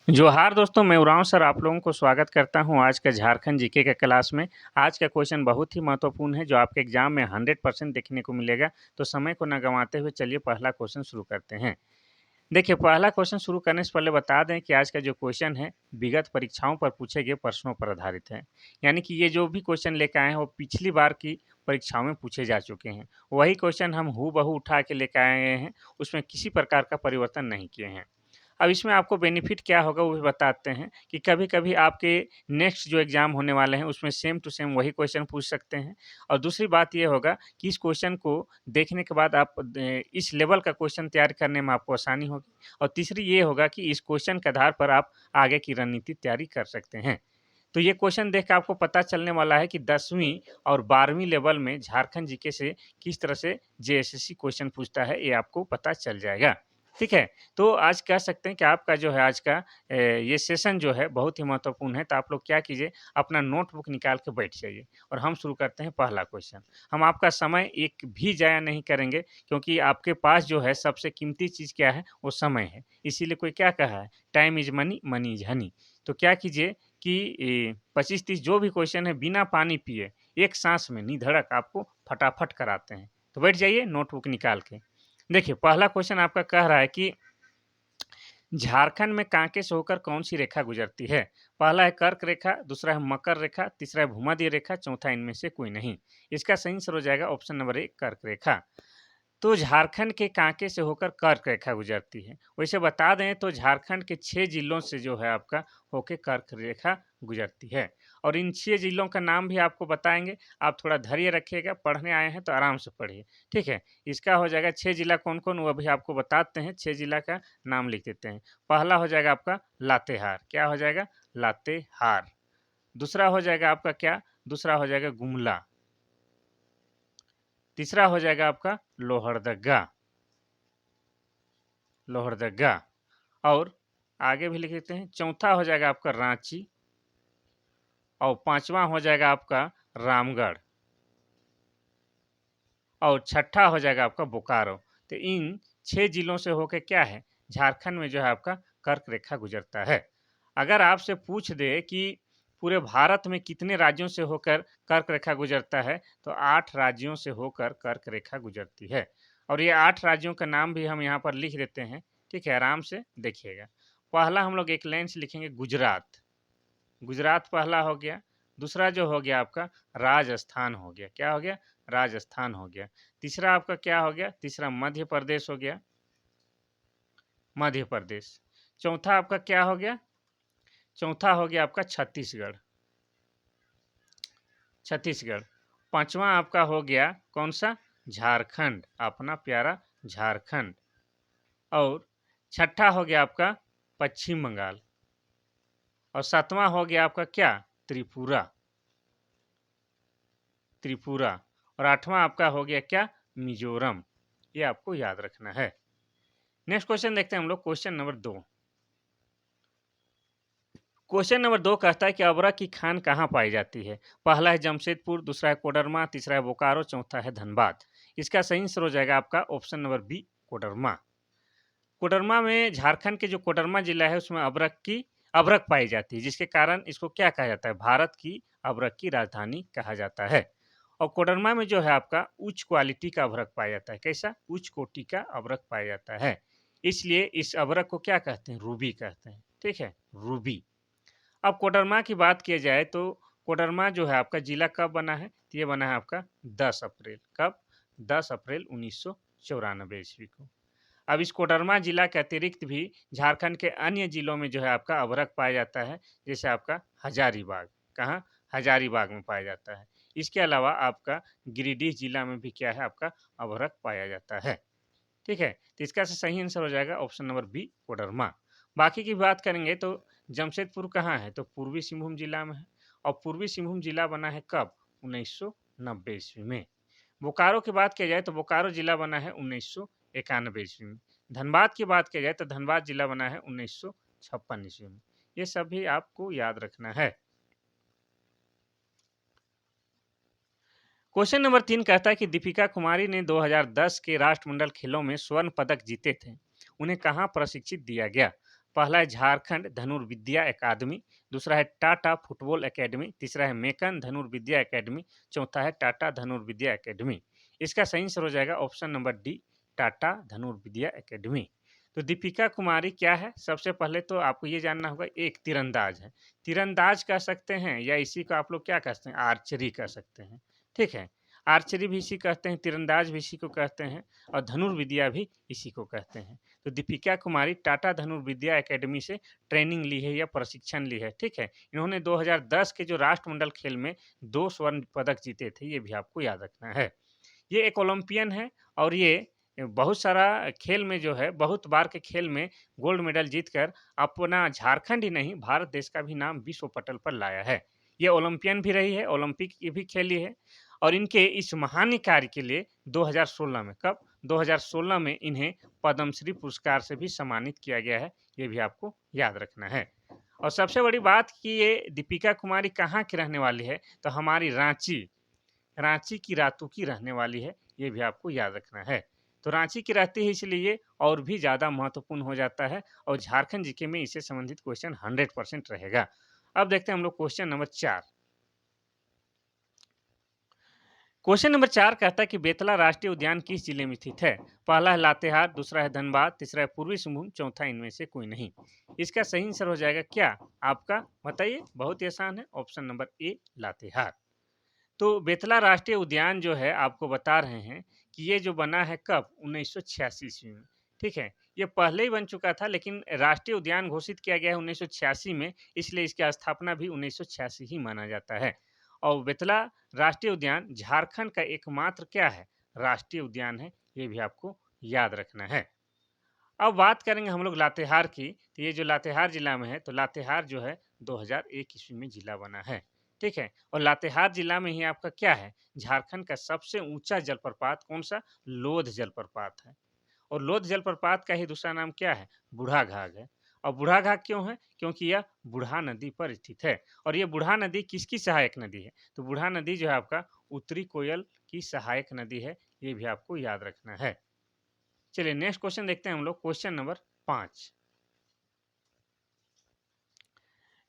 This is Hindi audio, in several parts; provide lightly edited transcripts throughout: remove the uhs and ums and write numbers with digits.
जोहार दोस्तों, मैं उरांव सर आप लोगों को स्वागत करता हूं आज का झारखंड जीके के क्लास में। आज का क्वेश्चन बहुत ही महत्वपूर्ण है जो आपके एग्जाम में 100% देखने को मिलेगा। तो समय को न गंवाते हुए चलिए पहला क्वेश्चन शुरू करते हैं। देखिए, पहला क्वेश्चन शुरू करने से पहले बता दें कि आज का जो क्वेश्चन है विगत परीक्षाओं पर पूछे गए प्रश्नों पर आधारित है। यानी कि ये जो भी क्वेश्चन लेकर आए हैं वो पिछली बार की परीक्षाओं में पूछे जा चुके हैं। वही क्वेश्चन हम हूबहू उठा के लेकर आए हैं, उसमें किसी प्रकार का परिवर्तन नहीं किए हैं। अब इसमें आपको बेनिफिट क्या होगा वो भी बताते हैं कि कभी-कभी आपके नेक्स्ट जो एग्ज़ाम होने वाले हैं उसमें सेम टू सेम वही क्वेश्चन पूछ सकते हैं। और दूसरी बात ये होगा कि इस क्वेश्चन को देखने के बाद आप इस लेवल का क्वेश्चन तैयार करने में आपको आसानी होगी। और तीसरी ये होगा कि इस क्वेश्चन के आधार पर आप आगे की रणनीति तैयारी कर सकते हैं। तो ये क्वेश्चन देख के आपको पता चलने वाला है कि 10वीं और 12वीं लेवल में झारखंड जीके से किस तरह से जेएसएससी क्वेश्चन पूछता है, ये आपको पता चल जाएगा। ठीक है? तो आज कह सकते हैं कि आपका जो है आज का ये सेशन जो है बहुत ही महत्वपूर्ण है। तो आप लोग क्या कीजिए, अपना नोटबुक निकाल के बैठ जाइए और हम शुरू करते हैं पहला क्वेश्चन। हम आपका समय एक भी ज़ाया नहीं करेंगे, क्योंकि आपके पास जो है सबसे कीमती चीज़ क्या है? वो समय है। इसीलिए कोई क्या कहा है? Time is money, money is Honey. तो क्या कीजिए कि 25-30 जो भी क्वेश्चन है बिना पानी पिए, एक साँस में निधड़क आपको फटाफट कराते हैं। तो बैठ जाइए नोटबुक निकाल के। देखिए, पहला क्वेश्चन आपका कह रहा है कि झारखंड में कांके से होकर कौन-सी रेखा गुजरती है? पहला है कर्क रेखा, दूसरा है मकर रेखा, तीसरा है भूमध्य रेखा, चौथा इनमें से कोई नहीं। इसका सही आंसर हो जाएगा ऑप्शन नंबर 1 कर्क रेखा। तो झारखंड के कांके से होकर कर्क रेखा गुजरती है। वैसे बता दें तो झारखंड के 6 जिलों से जो है आपका होके कर्क रेखा गुजरती है। और इन 6 जिलों का नाम भी आपको बताएँगे। आप थोड़ा धैर्य रखिएगा, पढ़ने आए हैं तो आराम से पढ़िए, ठीक है? इसका हो जाएगा 6 जिला कौन-कौन वो अभी आपको बताते हैं, 6 जिला का नाम लिख देते हैं। पहला हो जाएगा आपका लातेहार, क्या हो जाएगा? लातेहार। दूसरा हो जाएगा आपका क्या? दूसरा हो जाएगा गुमला। तीसरा हो जाएगा आपका लोहरदगा। लोहरदगा। और आगे भी लिख देते हैं। चौथा हो जाएगा आपका रांची और पांचवा हो जाएगा आपका रामगढ़ और छठा हो जाएगा आपका बोकारो। तो इन 6 जिलों से होके क्या है, झारखंड में जो है आपका कर्क रेखा गुजरता है। अगर आपसे पूछ दे कि पूरे भारत में कितने राज्यों से होकर कर्क रेखा गुजरता है, तो 8 राज्यों से होकर कर्क रेखा गुजरती है। और ये 8 राज्यों का नाम भी हम यहाँ पर लिख देते हैं, ठीक है? आराम से देखिएगा। पहला हम लोग एक लाइन से लिखेंगे गुजरात। गुजरात पहला हो गया। दूसरा जो हो गया आपका राजस्थान हो गया। क्या हो गया? राजस्थान हो गया। तीसरा आपका क्या हो गया? तीसरा मध्य प्रदेश हो गया, मध्य प्रदेश। चौथा आपका क्या हो गया? चौथा हो गया आपका छत्तीसगढ़, छत्तीसगढ़। पाँचवाँ आपका हो गया कौन-सा? झारखंड, अपना प्यारा झारखंड। और छठा हो गया आपका पश्चिम बंगाल और सातवाँ हो गया आपका क्या? त्रिपुरा, त्रिपुरा। और आठवां आपका हो गया क्या? मिजोरम। ये आपको याद रखना है। नेक्स्ट क्वेश्चन देखते हैं हम लोग, क्वेश्चन नंबर 2। क्वेश्चन नंबर 2 कहता है कि अबरा की खान कहाँ पाई जाती है? पहला है जमशेदपुर, दूसरा है कोडरमा, तीसरा है बोकारो, चौथा है धनबाद। इसका सही आंसर हो जाएगा आपका option number B, Koderma. Koderma में, झारखंड के जो कोडरमा जिला है उसमें अबरक पाई जाती है, जिसके कारण इसको क्या कहा जाता है? भारत की अबरक की राजधानी कहा जाता है। और कोडरमा में जो है आपका उच्च क्वालिटी का अबरक पाया जाता है। कैसा? उच्च कोटि का अबरक पाया जाता है। इसलिए इस अबरक को क्या कहते हैं? रूबी कहते हैं। ठीक है? रूबी। अब कोडरमा की बात किया जाए तो कोडरमा जो है आपका जिला कब बना है? तो ये बना है आपका 10 अप्रैल। कब? 10 अप्रैल 1994 ईस्वी को। अब इस कोडरमा जिला के अतिरिक्त भी झारखंड के अन्य जिलों में जो है आपका अभरक पाया जाता है, जैसे आपका हजारीबाग। कहाँ? हजारीबाग में पाया जाता है। इसके अलावा आपका गिरिडीह जिला में भी क्या है आपका अभरक पाया जाता है। ठीक है? तो इसका सही आंसर हो जाएगा ऑप्शन नंबर बी, कोडरमा। बाकी की बात करेंगे तो जमशेदपुर कहाँ है? तो पूर्वी सिंहभूम जिला में है। और पूर्वी सिंहभूम जिला बना है कब? 1990 ईस्वी में। बोकारो की बात किया जाए तो बोकारो जिला बना है 1991 ईस्वी में। धनबाद की बात की जाए तो धनबाद जिला बना है 1956 ईस्वी में। ये सभी आपको याद रखना है। क्वेश्चन नंबर 3 कहता है कि दीपिका कुमारी ने 2010 के राष्ट्रमंडल खेलों में स्वर्ण पदक जीते थे। उन्हें कहाँ प्रशिक्षित दिया गया? पहला है झारखंड धनुर्विद्या अकादमी, दूसरा है टाटा फुटबॉल एकेडमी, तीसरा है मेकन धनुर्विद्या एकेडमी, चौथा है टाटा धनुर्विद्या एकेडमी। इसका सही आंसर हो जाएगा ऑप्शन नंबर डी, टाटा धनुर्विद्या एकेडमी। तो दीपिका कुमारी क्या है? सबसे पहले तो आपको ये जानना होगा, एक तीरंदाज है। तीरंदाज कह सकते हैं या इसी को आप लोग क्या कहते हैं, आर्चरी कह सकते हैं। ठीक है, आर्चरी भी इसी कहते हैं, तीरंदाज भी इसी को कहते हैं और धनुर्विद्या भी इसी को कहते हैं। तो दीपिका कुमारी टाटा धनुर्विद्या एकेडमी से ट्रेनिंग ली है या प्रशिक्षण ली है। ठीक है, इन्होंने 2010 के जो राष्ट्रमंडल खेल में 2 स्वर्ण पदक जीते थे, ये भी आपको याद रखना है। ये एक ओलंपियन है और ये बहुत सारा खेल में जो है, बहुत बार के खेल में गोल्ड मेडल जीतकर अपना झारखंड ही नहीं, भारत देश का भी नाम विश्व पटल पर लाया है। ये ओलंपियन भी रही है, ओलंपिक की भी खेली है और इनके इस महान कार्य के लिए 2016 में, कब? 2016 में इन्हें पद्मश्री पुरस्कार से भी सम्मानित किया गया है, ये भी आपको याद रखना है। और सबसे बड़ी बात कि ये दीपिका कुमारी कहाँ की रहने वाली है, तो हमारी रांची की रातू की रहने वाली है, ये भी आपको याद रखना है। तो रांची की रहती है इसलिए और भी ज़्यादा महत्वपूर्ण हो जाता है और झारखंड जीके में इससे संबंधित क्वेश्चन 100% रहेगा। अब देखते हैं हम लोग क्वेश्चन नंबर 4। क्वेश्चन नंबर 4 कहता है कि बेतला राष्ट्रीय उद्यान किस जिले में स्थित है? पहला है लातेहार, दूसरा है धनबाद, तीसरा है पूर्वी सिंहभूम, चौथा इनमें से कोई नहीं। इसका सही आंसर हो जाएगा क्या आपका? बताइए, बहुत ही आसान है, ऑप्शन नंबर ए, लातेहार। तो बेतला राष्ट्रीय उद्यान जो है, आपको बता रहे हैं कि ये जो बना है कब? 1986 ईस्वी में। ठीक है, ये पहले ही बन चुका था लेकिन राष्ट्रीय उद्यान घोषित किया गया है 1986 में, इसलिए इसकी स्थापना भी 1986 ही माना जाता है। और बेतला राष्ट्रीय उद्यान झारखंड का एकमात्र क्या है? राष्ट्रीय उद्यान है, ये भी आपको याद रखना है। अब बात करेंगे हम लोग लातेहार की, तो ये जो लातेहार जिला में है, तो लातेहार जो है 2001 ईस्वी में जिला बना है। ठीक है, और लातेहार जिला में ही आपका क्या है? झारखंड का सबसे ऊंचा जलप्रपात कौन सा? लोध जलप्रपात है। और लोध जलप्रपात का ही दूसरा नाम क्या है? बूढ़ा घाघ है। और बूढ़ा घाघ क्यों है? क्योंकि यह बूढ़ा नदी पर स्थित है। और ये बूढ़ा नदी किसकी सहायक नदी है? तो बूढ़ा नदी जो है आपका उत्तरी कोयल की सहायक नदी है, ये भी आपको याद रखना है। चलिए नेक्स्ट क्वेश्चन देखते हैं हम लोग, क्वेश्चन नंबर 5।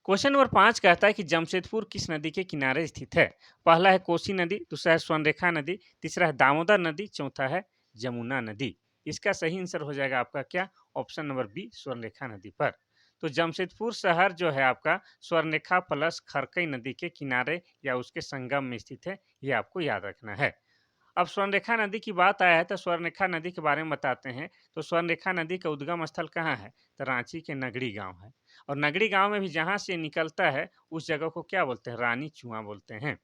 क्वेश्चन नंबर 5 कहता है कि जमशेदपुर किस नदी के किनारे स्थित है? पहला है कोसी नदी, दूसरा है स्वर्णरेखा नदी, तीसरा है दामोदर नदी, चौथा है जमुना नदी। इसका सही आंसर हो जाएगा आपका क्या? ऑप्शन नंबर बी, स्वर्णरेखा नदी पर। तो जमशेदपुर शहर जो है आपका स्वर्णरेखा प्लस खरकई नदी के किनारे या उसके संगम में स्थित है, ये आपको याद रखना है। अब स्वर्णरेखा नदी की बात आया है तो स्वर्णरेखा नदी के बारे में बताते हैं। तो स्वर्णरेखा नदी का उद्गम स्थल कहाँ है? तो रांची के नगड़ी गांव है। और नगड़ी गांव में भी जहाँ से निकलता है उस जगह को क्या बोलते हैं? रानी चुआ बोलते हैं।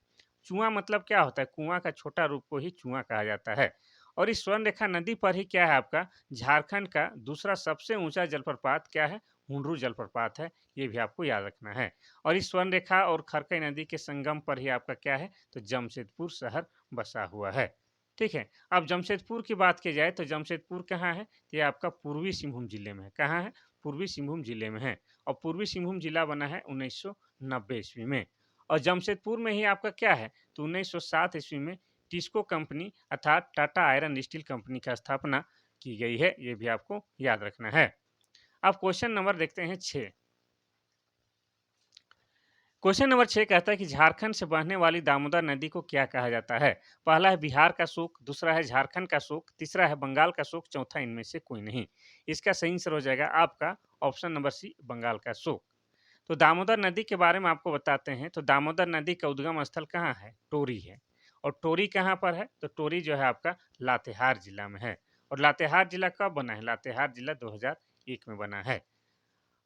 चुआ मतलब क्या होता है? कुआं का छोटा रूप को ही चुआ कहा जाता है। और इस स्वर्णरेखा नदी पर ही क्या है आपका? झारखंड का दूसरा सबसे ऊंचा जलप्रपात क्या है? हुंडरू जलप्रपात है, ये भी आपको याद रखना है। और इस स्वर्णरेखा और खरकई नदी के संगम पर ही आपका क्या है? तो जमशेदपुर शहर बसा हुआ है। ठीक है, अब जमशेदपुर की बात की जाए तो जमशेदपुर कहाँ है? तो ये आपका पूर्वी सिंहभूम जिले में है। कहाँ है? पूर्वी सिंहभूम जिले में है। और पूर्वी सिंहभूम जिला बना है 1990 ईस्वी में। और जमशेदपुर में ही आपका क्या है? तो 1907 ईस्वी में टिस्को कंपनी अर्थात टाटा आयरन स्टील कंपनी का स्थापना की गई है, ये भी आपको याद रखना है। अब क्वेश्चन नंबर देखते हैं 6। क्वेश्चन नंबर 6 कहता है कि झारखंड से बहने वाली दामोदर नदी को क्या कहा जाता है? पहला है बिहार का शोक, दूसरा है झारखंड का शोक, तीसरा है बंगाल का शोक, चौथा इनमें से कोई नहीं। इसका सही आंसर हो जाएगा आपका ऑप्शन नंबर सी, बंगाल का शोक। तो दामोदर नदी के बारे में आपको बताते हैं। तो दामोदर नदी का उद्गम स्थल कहाँ है? टोरी है। और टोरी कहाँ पर है? तो टोरी जो है आपका लातेहार जिला में है। और लातेहार जिला कब बना है? लातेहार जिला 2001 में बना है।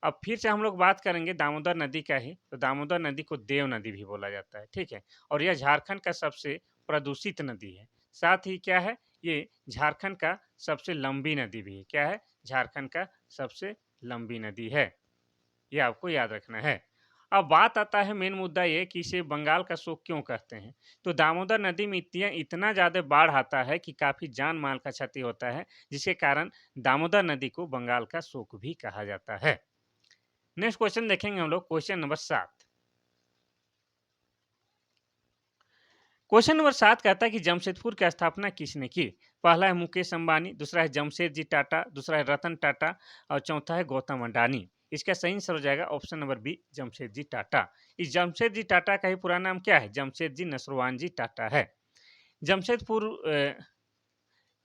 अब फिर से हम लोग बात करेंगे दामोदर नदी का ही। तो दामोदर नदी को देव नदी भी बोला जाता है। ठीक है, और यह झारखंड का सबसे प्रदूषित नदी है। साथ ही क्या है? ये झारखंड का सबसे लंबी नदी भी है। क्या है? झारखंड का सबसे लंबी नदी है, ये आपको याद रखना है। अब बात आता है मेन मुद्दा ये कि इसे बंगाल का शोक क्यों कहते हैं? तो दामोदर नदी में इतना ज़्यादा बाढ़ आता है कि काफ़ी जान माल का क्षति होता है, जिसके कारण दामोदर नदी को बंगाल का शोक भी कहा जाता है। नेक्स्ट क्वेश्चन देखेंगे हम लोग, क्वेश्चन नंबर 7। क्वेश्चन नंबर 7 कहता है कि जमशेदपुर की स्थापना किसने की? पहला है मुकेश अंबानी, दूसरा है जमशेदजी टाटा, दूसरा है रतन टाटा और चौथा है गौतम अडानी। इसका सही आंसर हो जाएगा option number B, Jamshedji Tata. इस जमशेदजी टाटा का ही पूरा नाम क्या है? जमशेदजी नसरुआनजी टाटा है। जमशेदपुर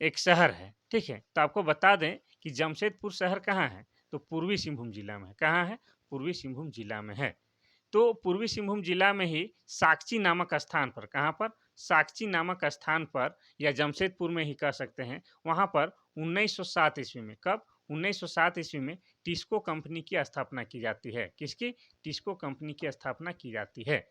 एक शहर है, ठीक है। तो आपको बता दें कि जमशेदपुर शहर कहाँ है? तो पूर्वी सिंहभूम जिला में है। कहाँ है? पूर्वी सिंहभूम जिला में है। तो पूर्वी सिंहभूम जिला में ही साकची नामक स्थान पर, कहाँ पर? साकची नामक स्थान पर, या जमशेदपुर में ही कह सकते हैं, वहाँ पर 1907 ईस्वी में, कब? 1907 ईस्वी में टिस्को कंपनी की स्थापना की जाती है। किसकी? टिस्को कंपनी की स्थापना की जाती है।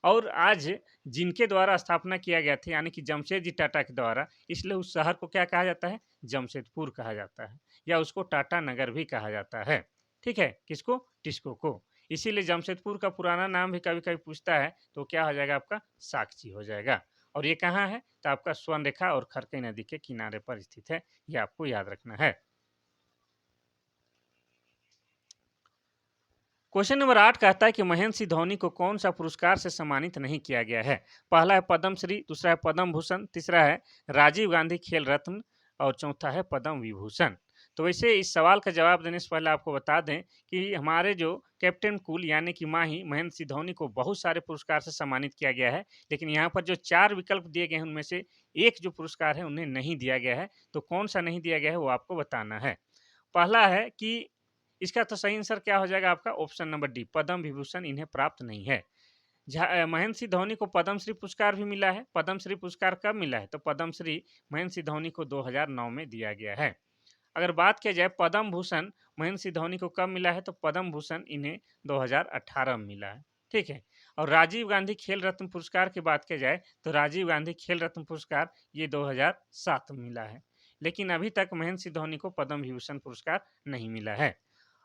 और आज जिनके द्वारा स्थापना किया गया था, यानी कि जमशेदजी टाटा के द्वारा, इसलिए उस शहर को क्या कहा जाता है? जमशेदपुर कहा जाता है, या उसको टाटा नगर भी कहा जाता है। ठीक है, किसको? टिस्को को। इसीलिए जमशेदपुर का पुराना नाम भी कभी कभी पूछता है, तो क्या हो जाएगा आपका? साकची हो जाएगा। और ये कहाँ है? तो आपका स्वर्ण रेखा और खरकई नदी के किनारे पर स्थित है, ये आपको याद रखना है। क्वेश्चन नंबर 8 कहता है कि महेंद्र सिंह धोनी को कौन सा पुरस्कार से सम्मानित नहीं किया गया है? पहला है पद्मश्री, दूसरा है पद्म भूषण, तीसरा है राजीव गांधी खेल रत्न, और चौथा है पद्म विभूषण। तो वैसे इस सवाल का जवाब देने से पहले आपको बता दें कि हमारे जो कैप्टन कूल यानी कि माही महेंद्र सिंह धोनी को बहुत सारे पुरस्कार से सम्मानित किया गया है, लेकिन यहाँ पर जो 4 विकल्प दिए गए हैं उनमें से एक जो पुरस्कार है उन्हें नहीं दिया गया है। तो कौन सा नहीं दिया गया है वो आपको बताना है। पहला है कि इसका तो सही आंसर क्या हो जाएगा आपका? Option number D, Padma Vibhushan इन्हें प्राप्त नहीं है। महेंद्र सिंह धोनी को पद्मश्री पुरस्कार भी मिला है। पद्मश्री पुरस्कार कब मिला है? तो पद्मश्री महेंद्र सिंह धोनी को 2009 में दिया गया है। अगर बात किया जाए पद्म भूषण महेंद्र सिंह धोनी को कब मिला है, तो पद्म भूषण इन्हें 2018 में मिला है। ठीक है। और राजीव गांधी खेल रत्न पुरस्कार की बात की जाए तो राजीव गांधी खेल रत्न पुरस्कार ये 2007 में मिला है। लेकिन अभी तक महेंद्र सिंह धोनी को पद्म विभूषण पुरस्कार नहीं मिला है।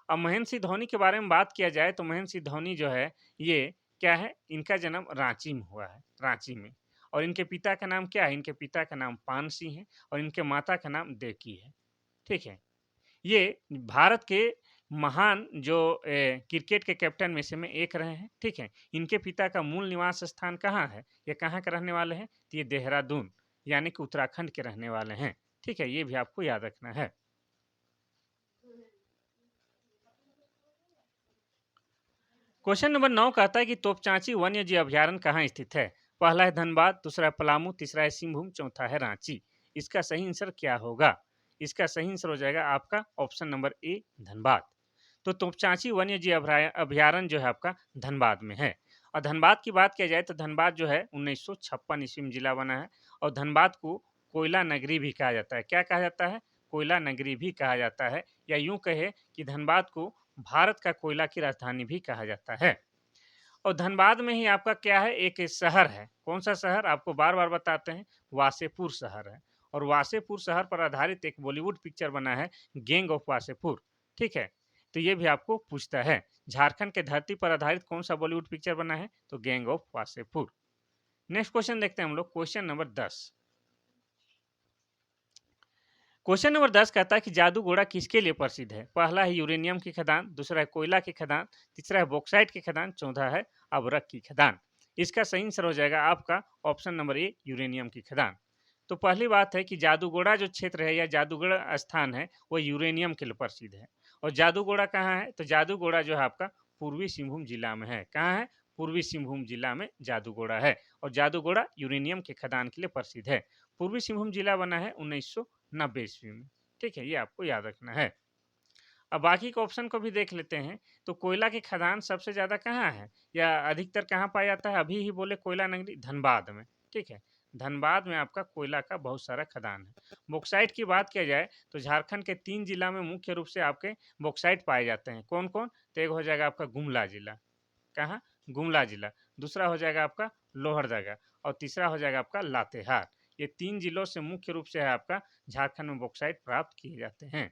अब महेंद्र सिंह धोनी के बारे में बात किया जाए तो महेंद्र सिंह धोनी जो है ये क्या है? इनका जन्म रांची में हुआ है, रांची में। और इनके पिता का नाम क्या है? इनके पिता का नाम पान सिंह है और इनके माता का नाम देवकी है। ठीक है। ये भारत के महान जो क्रिकेट के कैप्टन में से में एक रहे हैं। ठीक है। इनके पिता का मूल निवास स्थान कहाँ है? ये कहाँ के रहने वाले हैं? तो ये देहरादून यानी कि उत्तराखंड के रहने वाले हैं। ठीक है, ये भी आपको याद रखना है। क्वेश्चन नंबर 9 कहता है कि तोपचांची वन्य जीव अभ्यारण्य कहाँ स्थित है? पहला है धनबाद, दूसरा है पलामू, तीसरा है सिंहभूम, चौथा है रांची। इसका सही आंसर क्या होगा? इसका सही आंसर हो जाएगा आपका ऑप्शन नंबर ए, धनबाद। तो तोपचांची वन्य जीव अभ्यारण्य जो है आपका धनबाद में है। और धनबाद की बात किया जाए तो धनबाद जो है 1956 ईस्वी में जिला बना है। और धनबाद को कोयला नगरी भी कहा जाता है। क्या कहा जाता है? कोयला नगरी भी कहा जाता है, या यूं कहे कि धनबाद को भारत का कोयला की राजधानी भी कहा जाता है। और धनबाद में ही आपका क्या है? एक शहर है। कौन सा शहर? आपको बार बार बताते हैं, वासेपुर शहर है। और वासेपुर शहर पर आधारित एक बॉलीवुड पिक्चर बना है, गैंग ऑफ वासेपुर। ठीक है। तो ये भी आपको पूछता है, झारखंड के धरती पर आधारित कौन सा बॉलीवुड पिक्चर बना है? तो gang of Wasseypur. Next question देखते हैं हम लोग, क्वेश्चन नंबर 10। क्वेश्चन नंबर 10 कहता है कि जादू घोड़ा किसके लिए प्रसिद्ध है? पहला है यूरेनियम की खदान, दूसरा है कोयला की खदान, तीसरा है बॉक्साइट की खदान, चौथा है अबरक की खदान। इसका सही आंसर हो जाएगा आपका ऑप्शन नंबर ए, यूरेनियम की खदान। तो पहली बात है कि जादूगोड़ा जो क्षेत्र है या जादूगढ़ स्थान है वो यूरेनियम के लिए प्रसिद्ध है। और जादूगोड़ा कहाँ है? तो जादूगोड़ा जो है आपका पूर्वी सिंहभूम जिला में है। कहाँ है? पूर्वी सिंहभूम जिला में जादूगोड़ा है। और जादूगोड़ा यूरेनियम के खदान के लिए प्रसिद्ध है। पूर्वी सिंहभूम जिला बना है 1990 ईस्वी में। ठीक है, ये आपको याद रखना है। अब बाकी के ऑप्शन को भी देख लेते हैं। तो कोयला की खदान सबसे ज्यादा कहाँ है या अधिकतर कहाँ पाया जाता है? अभी ही बोले कोयला नगरी धनबाद में। ठीक है, धनबाद में आपका कोयला का बहुत सारा खदान है। बॉक्साइट की बात किया जाए तो झारखंड के 3 जिला में मुख्य रूप से आपके बॉक्साइट पाए जाते हैं। कौन कौन? तो एक हो जाएगा आपका गुमला जिला। कहाँ? गुमला जिला। दूसरा हो जाएगा आपका लोहरदगा, और तीसरा हो जाएगा आपका लातेहार। ये 3 जिलों से मुख्य रूप से है आपका झारखंड में बॉक्साइट प्राप्त किए जाते हैं।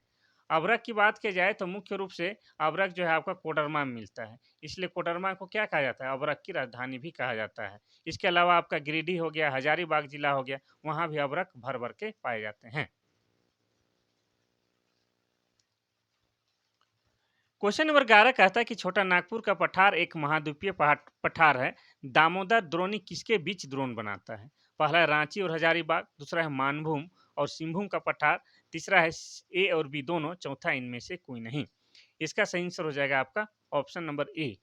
अभ्रक की बात की जाए तो मुख्य रूप से अभ्रक जो है आपका कोडरमा में मिलता है। इसलिए कोडरमा को क्या कहा जाता है? अभ्रक की राजधानी भी कहा जाता है। इसके अलावा आपका गिरिडीह हो गया, हजारीबाग जिला हो गया, वहां भी अभ्रक भर भर के पाए जाते हैं। क्वेश्चन नंबर 11 कहता है कि छोटा नागपुर का पठार एक महाद्वीपीय पठार है। दामोदर द्रोणी किसके बीच द्रोण बनाता है? पहला है रांची और हजारीबाग, दूसरा है मानभूम और सिंहभूम का पठार, तीसरा है ए और बी दोनों, चौथा इनमें से कोई नहीं। इसका सही आंसर हो जाएगा आपका ऑप्शन नंबर ए।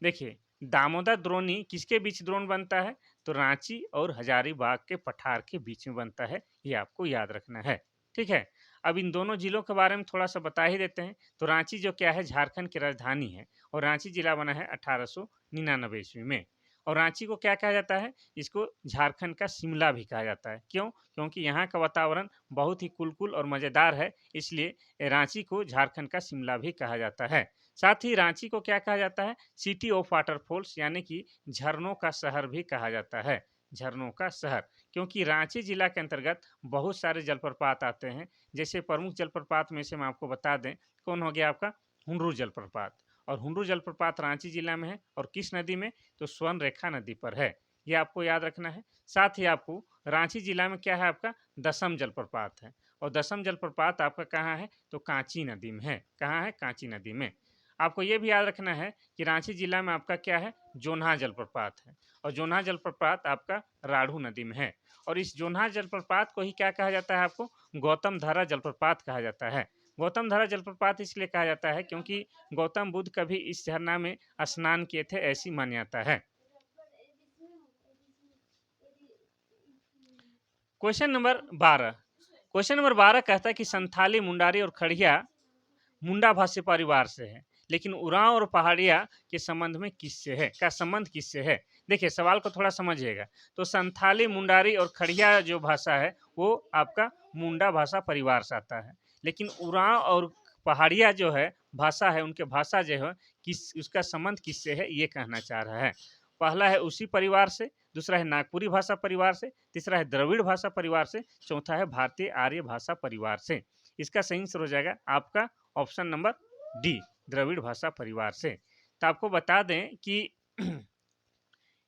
देखिए, दामोदर द्रोणी किसके बीच द्रोण बनता है? तो रांची और हजारीबाग के पठार के बीच में बनता है, ये आपको याद रखना है। ठीक है, अब इन दोनों जिलों के बारे में थोड़ा सा बता ही देते हैं। तो रांची जो क्या है, झारखंड की राजधानी है और रांची जिला बना है 1899 ईस्वी में। और रांची को क्या कहा जाता है? इसको झारखंड का शिमला भी कहा जाता है। क्यों? क्योंकि यहाँ का वातावरण बहुत ही कुलकुल और मज़ेदार है, इसलिए रांची को झारखंड का शिमला भी कहा जाता है। साथ ही रांची को क्या कहा जाता है? सिटी ऑफ वाटरफॉल्स, यानी कि झरनों का शहर भी कहा जाता है। झरनों का शहर, क्योंकि रांची जिला के अंतर्गत बहुत सारे जलप्रपात आते हैं। जैसे प्रमुख जलप्रपात में से हम आपको बता दें, कौन हो गया आपका? हुंडरू जलप्रपात। और हुंडरू जलप्रपात रांची जिला में है और किस नदी में? तो स्वर्ण रेखा नदी पर है, ये आपको याद रखना है। साथ ही आपको रांची जिला में क्या है आपका? दसम जलप्रपात है। और दसम जलप्रपात आपका कहाँ है? तो कांची नदी में है। कहाँ है? कांची नदी में। आपको ये भी याद रखना है कि रांची जिला में आपका क्या है? जोन्हा जलप्रपात है। और जोन्हा जलप्रपात आपका राढ़ू नदी में है। और इस जोन्हा जलप्रपात को ही क्या कहा जाता है आपको? गौतम धारा जलप्रपात कहा जाता है। गौतम धारा जलप्रपात इसलिए कहा जाता है क्योंकि गौतम बुद्ध कभी इस झरना में स्नान किए थे, ऐसी मान्यता है। Question number 12। क्वेश्चन नंबर 12 कहता है कि संथाली, मुंडारी और खड़िया मुंडा भाषी परिवार से है, लेकिन उरांव और पहाड़िया के संबंध में किससे है? का संबंध किससे है? देखिए, सवाल को थोड़ा समझिएगा। तो संथाली, मुंडारी और खड़िया जो भाषा है वो आपका मुंडा भाषा परिवार से आता है, लेकिन उरांव और पहाड़िया जो है भाषा है, उनके भाषा जो है किस, उसका संबंध किससे है, ये कहना चाह रहा है। पहला है उसी परिवार से, दूसरा है नागपुरी भाषा परिवार से, तीसरा है द्रविड़ भाषा परिवार से, चौथा है भारतीय आर्य भाषा परिवार से। इसका सही आंसर हो जाएगा आपका ऑप्शन नंबर डी, द्रविड़ भाषा परिवार से। तो आपको बता दें कि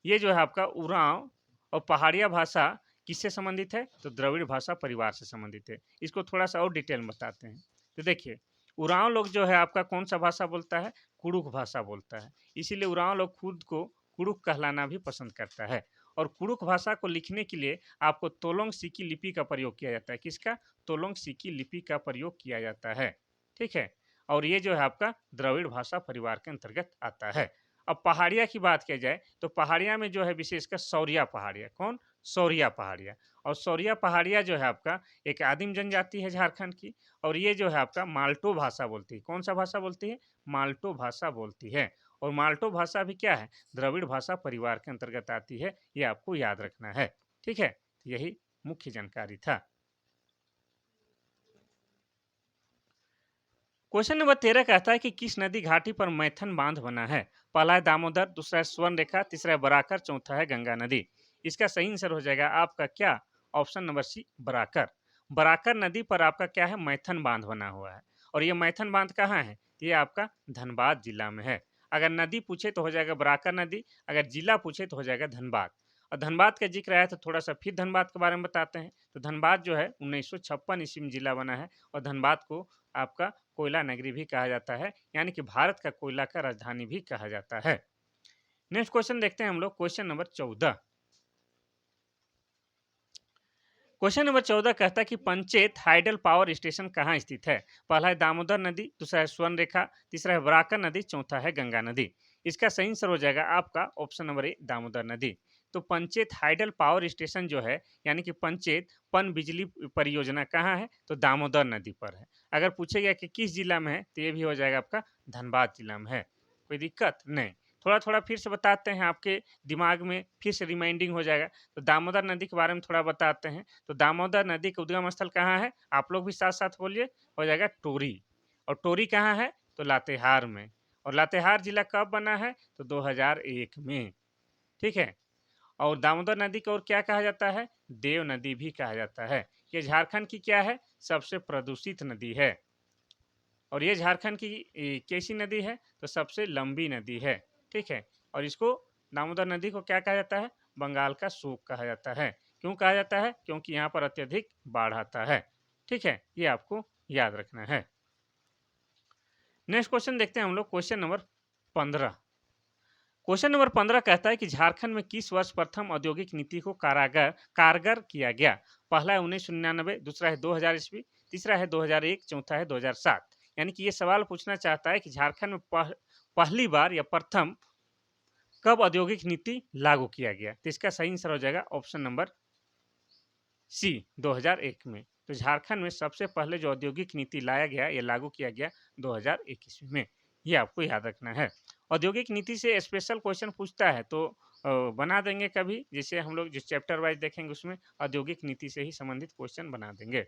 ये जो है आपका उरांव और पहाड़िया भाषा किससे संबंधित है? तो द्रविड़ भाषा परिवार से संबंधित है। इसको थोड़ा सा और डिटेल में बताते हैं। तो देखिए, उरांव लोग जो है आपका कौन सा भाषा बोलता है? कुड़ुक भाषा बोलता है। इसीलिए उरांव लोग खुद को कुड़ुक कहलाना भी पसंद करता है। और कुड़ुक भाषा को लिखने के लिए आपको तोलोंग सिकी लिपि का प्रयोग किया जाता है। किसका? तोलोंग सिकी लिपि का प्रयोग किया जाता है। ठीक है, और ये जो है आपका द्रविड़ भाषा परिवार के अंतर्गत आता है। अब पहाड़िया की बात किया जाए तो पहाड़िया में जो है विशेषकर सौरिया पहाड़िया। कौन? सौरिया पहाड़िया। और सौरिया पहाड़िया जो है आपका एक आदिम जनजाति है झारखंड की, और ये जो है आपका माल्टो भाषा बोलती है। कौन सा भाषा बोलती है? माल्टो भाषा बोलती है। और माल्टो भाषा भी क्या है? द्रविड़ भाषा परिवार के अंतर्गत आती है, ये आपको याद रखना है। ठीक है, यही मुख्य जानकारी था। क्वेश्चन नंबर 13 कहता है कि किस नदी घाटी पर मैथन बांध बना है? पहला है दामोदर, दूसरा है स्वर्ण रेखा, तीसरा है बराकर, चौथा है गंगा नदी। इसका सही आंसर हो जाएगा आपका क्या? Option number C, Barakar. Barakar नदी पर आपका क्या है? मैथन बांध बना हुआ है। और ये मैथन बांध कहाँ है? ये आपका धनबाद जिला में है। अगर नदी पूछे तो हो जाएगा बराकर नदी, अगर जिला पूछे तो हो जाएगा धनबाद। और धनबाद का जिक्र आया तो थोड़ा सा फिर धनबाद के बारे में बताते हैं। तो धनबाद जो है 1956 ईस्वी में जिला बना है, और धनबाद को आपका कोयला नगरी भी कहा जाता है, यानी कि भारत का कोयला का राजधानी भी कहा जाता है। नेक्स्ट क्वेश्चन देखते हैं हम लोग, क्वेश्चन नंबर 14। क्वेश्चन नंबर 14 कहता है कि पंचेत हाइडल पावर स्टेशन कहाँ स्थित है? पहला है दामोदर नदी, दूसरा है स्वर्ण रेखा, तीसरा है बराकर नदी, चौथा है गंगा नदी। इसका सही आंसर हो जाएगा आपका ऑप्शन नंबर ए, दामोदर नदी। तो पंचेत हाइडल पावर स्टेशन जो है, यानी कि पंचेत पन बिजली परियोजना कहाँ है? तो दामोदर नदी पर है। अगर पूछे गया कि किस जिला में है, तो ये भी हो जाएगा आपका धनबाद जिला में है। कोई दिक्कत नहीं। थोड़ा थोड़ा फिर से बताते हैं, आपके दिमाग में फिर से रिमाइंडिंग हो जाएगा। तो दामोदर नदी के बारे में थोड़ा बताते हैं। तो दामोदर नदी का उद्गम स्थल कहाँ है? आप लोग भी साथ साथ बोलिए, हो जाएगा टोरी। और टोरी कहाँ है? तो लातेहार में। और लातेहार जिला कब बना है? तो 2001 में। ठीक है, और दामोदर नदी को और क्या कहा जाता है? देव नदी भी कहा जाता है। ये झारखंड की क्या है? सबसे प्रदूषित नदी है। और ये झारखंड की कैसी नदी है? तो सबसे लंबी नदी है। ठीक है, और इसको दामोदर नदी को क्या कहा जाता है? बंगाल का शोक कहा जाता है। क्यों कहा जाता है? क्योंकि यहाँ पर अत्यधिक बाढ़ आता है। ठीक है, ये आपको याद रखना है। नेक्स्ट क्वेश्चन देखते हैं हम लोग, क्वेश्चन नंबर 15। क्वेश्चन नंबर 15 कहता है कि झारखंड में किस वर्ष प्रथम औद्योगिक नीति को कारगर किया गया? पहला है 1999, दूसरा है 2000 ईस्वी, तीसरा है 2001, चौथा है 2007। यानी कि ये सवाल पूछना चाहता है कि झारखंड में पहली बार या प्रथम कब औद्योगिक नीति लागू किया गया? तो इसका सही आंसर हो जाएगा ऑप्शन नंबर सी 2001 में। तो झारखंड में सबसे पहले जो औद्योगिक नीति लाया गया या लागू किया गया 2021 में। ये आपको याद रखना है। औद्योगिक नीति से स्पेशल क्वेश्चन पूछता है तो बना देंगे कभी, जैसे हम लोग जिस चैप्टर वाइज देखेंगे उसमें औद्योगिक नीति से ही संबंधित क्वेश्चन बना देंगे।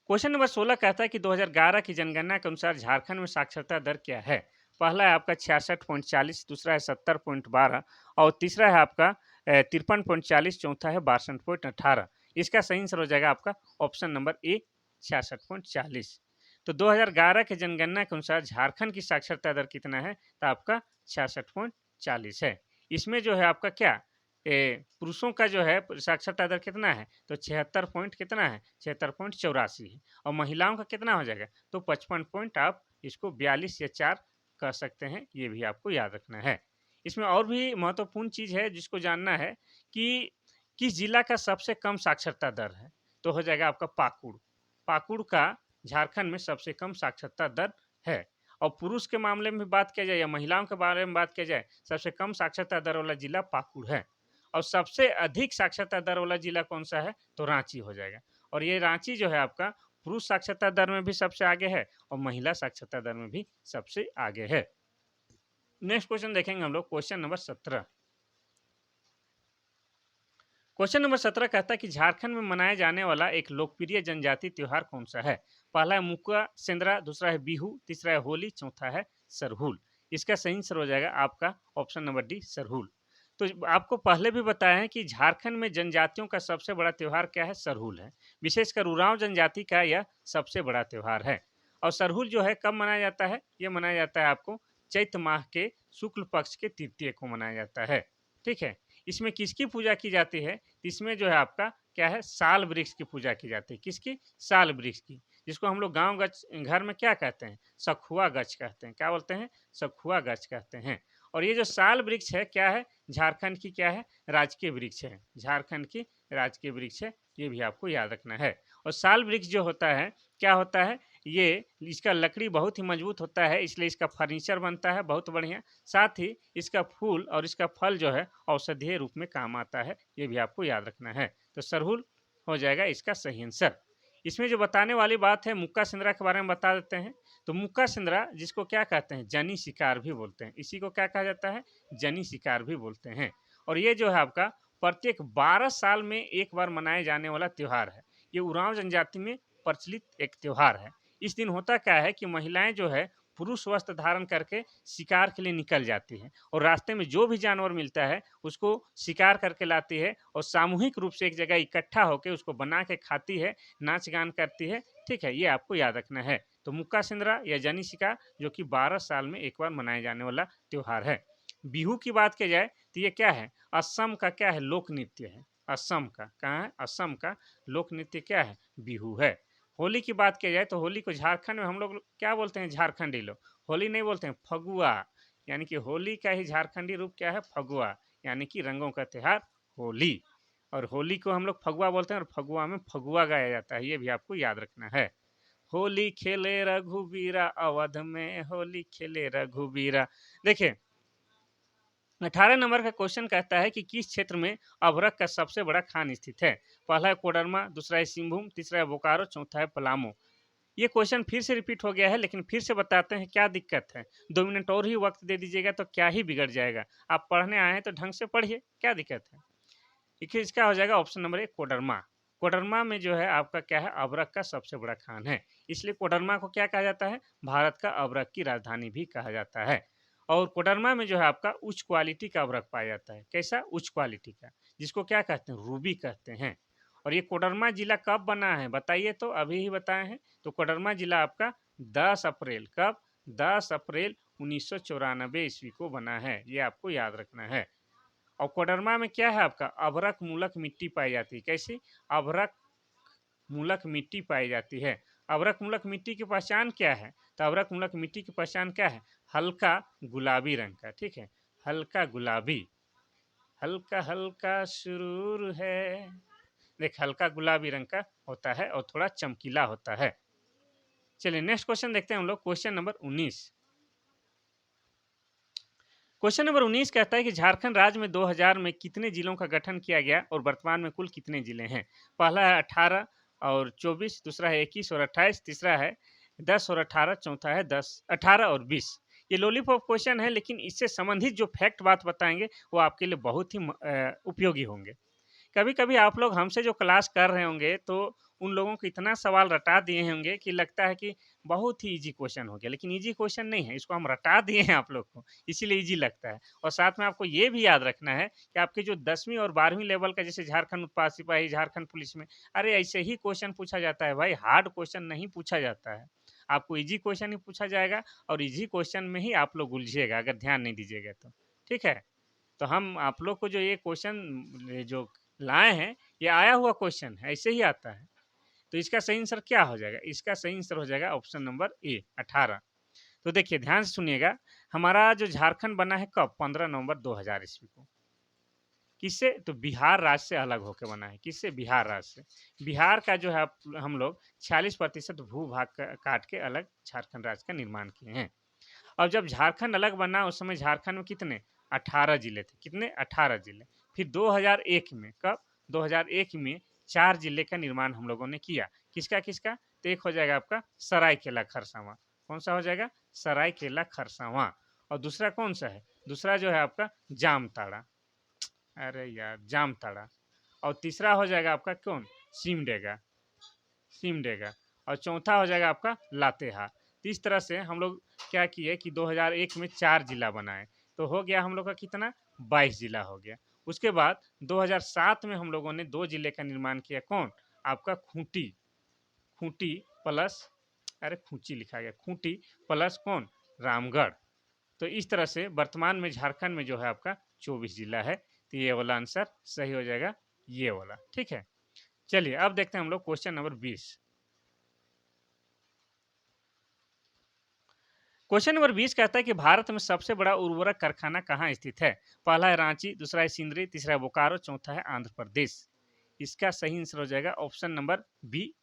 क्वेश्चन नंबर 16 कहता है कि 2011 की जनगणना के अनुसार झारखंड में साक्षरता दर क्या है? पहला है आपका 66.40, दूसरा है 70.12 और तीसरा है आपका 53.40, चौथा है 62.18। इसका सही आंसर हो जाएगा आपका ऑप्शन नंबर ए 66.40। तो 2011 के जनगणना के अनुसार झारखंड की साक्षरता दर कितना है? तो आपका 66.40 है। इसमें जो है आपका क्या पुरुषों का जो है साक्षरता दर कितना है? तो 76 पॉइंट कितना है? 76.84 है। और महिलाओं का कितना हो जाएगा? तो 55 पॉइंट, आप इसको 42 या 4 कह सकते हैं, ये भी आपको याद रखना है। इसमें और भी महत्वपूर्ण चीज़ है जिसको जानना है कि किस जिला का सबसे कम साक्षरता दर है? तो हो जाएगा आपका पाकुड़। पाकुड़ का झारखंड में सबसे कम साक्षरता दर है। और पुरुष के मामले में बात किया जाए या महिलाओं के बारे में बात किया जाए, सबसे कम साक्षरता दर वाला जिला पाकुड़ है। और सबसे अधिक साक्षरता दर वाला जिला कौन-सा है? तो रांची हो जाएगा। और ये रांची जो है आपका पुरुष साक्षरता दर में भी सबसे आगे है और महिला साक्षरता दर में भी सबसे आगे है। नेक्स्ट क्वेश्चन देखेंगे हम लोग, क्वेश्चन नंबर 17। क्वेश्चन नंबर 17 कहता है कि झारखंड में मनाया जाने वाला एक लोकप्रिय जनजातीय त्योहार कौन-सा है? पहला है मुक्का सेंद्रा, दूसरा है बिहू, तीसरा है होली, चौथा है सरहुल। इसका सही आंसर हो जाएगा आपका ऑप्शन नंबर डी सरहुल। तो आपको पहले भी बताया है कि झारखंड में जनजातियों का सबसे बड़ा त्योहार क्या है? सरहुल है। विशेषकर उरांव जनजाति का यह सबसे बड़ा त्योहार है। और सरहुल जो है कब मनाया जाता है? ये मनाया जाता है आपको चैत्र माह के शुक्ल पक्ष के तृतीय को मनाया जाता है। ठीक है? इसमें किसकी पूजा की जाती है? इसमें जो है आपका क्या है? साल वृक्ष की पूजा की जाती है। किसकी? साल वृक्ष की। जिसको हम लोग गाँव गच घर में क्या कहते हैं? सखुआ गछ कहते हैं। क्या बोलते हैं? सखुआ गछ कहते हैं। और ये जो साल वृक्ष है क्या है? झारखंड की क्या है? राजकीय वृक्ष है। झारखंड की राजकीय वृक्ष है, ये भी आपको याद रखना है। और साल वृक्ष जो होता है, क्या होता है? ये इसका लकड़ी बहुत ही मजबूत होता है, इसलिए इसका फर्नीचर बनता है बहुत बढ़िया। साथ ही इसका फूल और इसका फल जो है औषधीय रूप में काम आता है, ये भी आपको याद रखना है। तो सरहुल हो जाएगा इसका सही आंसर। इसमें जो बताने वाली बात है मुक्का सिंद्रा के बारे में बता देते हैं। तो मुक्का सिंद्रा जिसको क्या कहते हैं? जनी शिकार भी बोलते हैं। इसी को क्या कहा जाता है? जनी शिकार भी बोलते हैं। और ये जो है आपका प्रत्येक 12 साल में एक बार मनाए जाने वाला त्योहार है। ये उरांव जनजाति में प्रचलित एक त्योहार है। इस दिन होता क्या है कि महिलाएं जो है पुरुष वस्त्र धारण करके शिकार के लिए निकल जाती है और रास्ते में जो भी जानवर मिलता है उसको शिकार करके लाती है और सामूहिक रूप से एक जगह इकट्ठा होकर उसको बना के खाती है, नाच गान करती है। ठीक है, ये आपको याद रखना है। तो मुक्का सिंद्रा या जनी शिकार जो कि 12 साल में एक बार मनाए जाने वाला त्योहार है। बिहू की बात की जाए तो ये क्या है? असम का क्या है? लोक नृत्य है। असम का कहाँ है? असम का लोक नृत्य क्या है? बिहू है। होली की बात की जाए तो होली को झारखंड में हम लोग क्या बोलते हैं? झारखंडी लोग होली नहीं बोलते हैं, फगुआ। यानी कि होली का ही झारखंडी रूप क्या है? फगुआ। यानी कि रंगों का त्योहार होली। और होली को हम लोग फगुआ बोलते हैं और फगुआ में फगुआ गाया जाता है, ये भी आपको याद रखना है। होली खेले रघुबीरा अवध में, होली खेले रघुबीरा। देखिए 18 नंबर का क्वेश्चन कहता है कि किस क्षेत्र में अभ्रक का सबसे बड़ा खान स्थित है? पहला है कोडरमा, दूसरा है सिंहभूम, तीसरा है बोकारो, चौथा है पलामू। ये क्वेश्चन फिर से रिपीट हो गया है, लेकिन फिर से बताते हैं क्या दिक्कत है। 2 मिनट और ही वक्त दे दीजिएगा तो क्या ही बिगड़ जाएगा। आप पढ़ने आए हैं तो ढंग से पढ़िए, क्या दिक्कत है? देखिए इसका हो जाएगा ऑप्शन नंबर 1 कोडरमा। कोडरमा में जो है आपका क्या है? अभ्रक का सबसे बड़ा खान है। इसलिए कोडरमा को क्या कहा जाता है? भारत का अभ्रक की राजधानी भी कहा जाता है। और कोडरमा में जो है आपका उच्च क्वालिटी का अभ्रक पाया जाता है। कैसा? उच्च क्वालिटी का, जिसको क्या कहते हैं? रूबी कहते हैं। और ये कोडरमा जिला कब बना है बताइए? तो अभी ही बताए हैं। तो कोडरमा जिला आपका 10 अप्रैल कब? 10 अप्रैल 1994 ईस्वी को बना है, ये आपको याद रखना है। और कोडरमा में क्या है आपका? अभ्रक मूलक मिट्टी पाई जाती है। कैसी? अभ्रक मूलक मिट्टी पाई जाती है। अभ्रक मूलक मिट्टी की पहचान क्या है? तो अभ्रक मूलक मिट्टी की पहचान क्या है? हल्का गुलाबी रंग का। ठीक है, हल्का गुलाबी, हल्का हल्का सुरूर है। देख हल्का गुलाबी रंग का होता है और थोड़ा चमकीला होता है। चलिए नेक्स्ट क्वेश्चन देखते हैं हम लोग, क्वेश्चन नंबर 19। क्वेश्चन नंबर 19 कहता है कि झारखंड राज्य में 2000 में कितने जिलों का गठन किया गया और वर्तमान में कुल कितने जिले हैं? पहला है 18 और 24, दूसरा है 21 और 28, तीसरा है 10 और 18, चौथा है 10, 18 और 20। ये लॉलीपॉप क्वेश्चन है, लेकिन इससे संबंधित जो फैक्ट बात बताएंगे वो आपके लिए बहुत ही उपयोगी होंगे। कभी कभी आप लोग हमसे जो क्लास कर रहे होंगे तो उन लोगों को इतना सवाल रटा दिए होंगे कि लगता है कि बहुत ही इजी क्वेश्चन हो गया, लेकिन इजी क्वेश्चन नहीं है, इसको हम रटा दिए हैं आप लोग को, इसीलिए इजी लगता है। और साथ में आपको ये भी याद रखना है कि आपके जो 10वीं और 12वीं लेवल का, जैसे झारखंड उत्पाद सिपाही, झारखंड पुलिस में, अरे ऐसे ही क्वेश्चन पूछा जाता है भाई, हार्ड क्वेश्चन नहीं पूछा जाता है। आपको इजी क्वेश्चन ही पूछा जाएगा और इजी क्वेश्चन में ही आप लोग उलझिएगा अगर ध्यान नहीं दीजिएगा तो। ठीक है, तो हम आप लोग को जो ये क्वेश्चन जो लाए हैं, ये आया हुआ क्वेश्चन है, ऐसे ही आता है। तो इसका सही आंसर क्या हो जाएगा? इसका सही आंसर हो जाएगा ऑप्शन नंबर ए, 18। तो देखिए ध्यान से सुनिएगा, हमारा जो झारखंड बना है कब? 15 नवंबर 2000 ईस्वी को। किससे? तो बिहार राज्य से अलग होकर बना है। किससे? बिहार राज्य से। बिहार का जो है हम लोग 46% भू-भाग काट के अलग झारखंड राज्य का निर्माण किए हैं। और जब झारखंड अलग बना उस समय झारखंड में कितने? 18 जिले थे। कितने? 18 जिले। फिर 2001 में, कब? 2001 में 4 जिले का निर्माण हम लोगों ने किया। किसका किसका? तो एक हो जाएगा आपका सरायकेला खरसावां। कौन सा हो जाएगा? सरायकेला खरसावां। और दूसरा कौन सा है? दूसरा जो है आपका जामताड़ा। अरे यार, जामताड़ा। और तीसरा हो जाएगा आपका कौन? सिमडेगा। सिमडेगा। और चौथा हो जाएगा आपका लातेहार। तो इस तरह से हम लोग क्या किए कि 2001 में 4 जिला बनाए, तो हो गया हम लोग का कितना? 22 जिला हो गया। उसके बाद 2007 में हम लोगों ने 2 जिले का निर्माण किया। कौन? आपका खूंटी। खूंटी प्लस, अरे खूंची लिखा गया, खूंटी प्लस कौन? रामगढ़। तो इस तरह से वर्तमान में झारखंड में जो है आपका 24 जिला है। तो ये वाला आंसर सही हो जाएगा, ये वाला। ठीक है, चलिए अब देखते हैं हम लोग क्वेश्चन नंबर 20। क्वेश्चन नंबर 20 कहता है कि भारत में सबसे बड़ा उर्वरक कारखाना कहाँ स्थित है? पहला है रांची, दूसरा है सिंदरी, तीसरा है बोकारो, चौथा है आंध्र प्रदेश। इसका सही आंसर हो जाएगा ऑप्शन नंबर बी,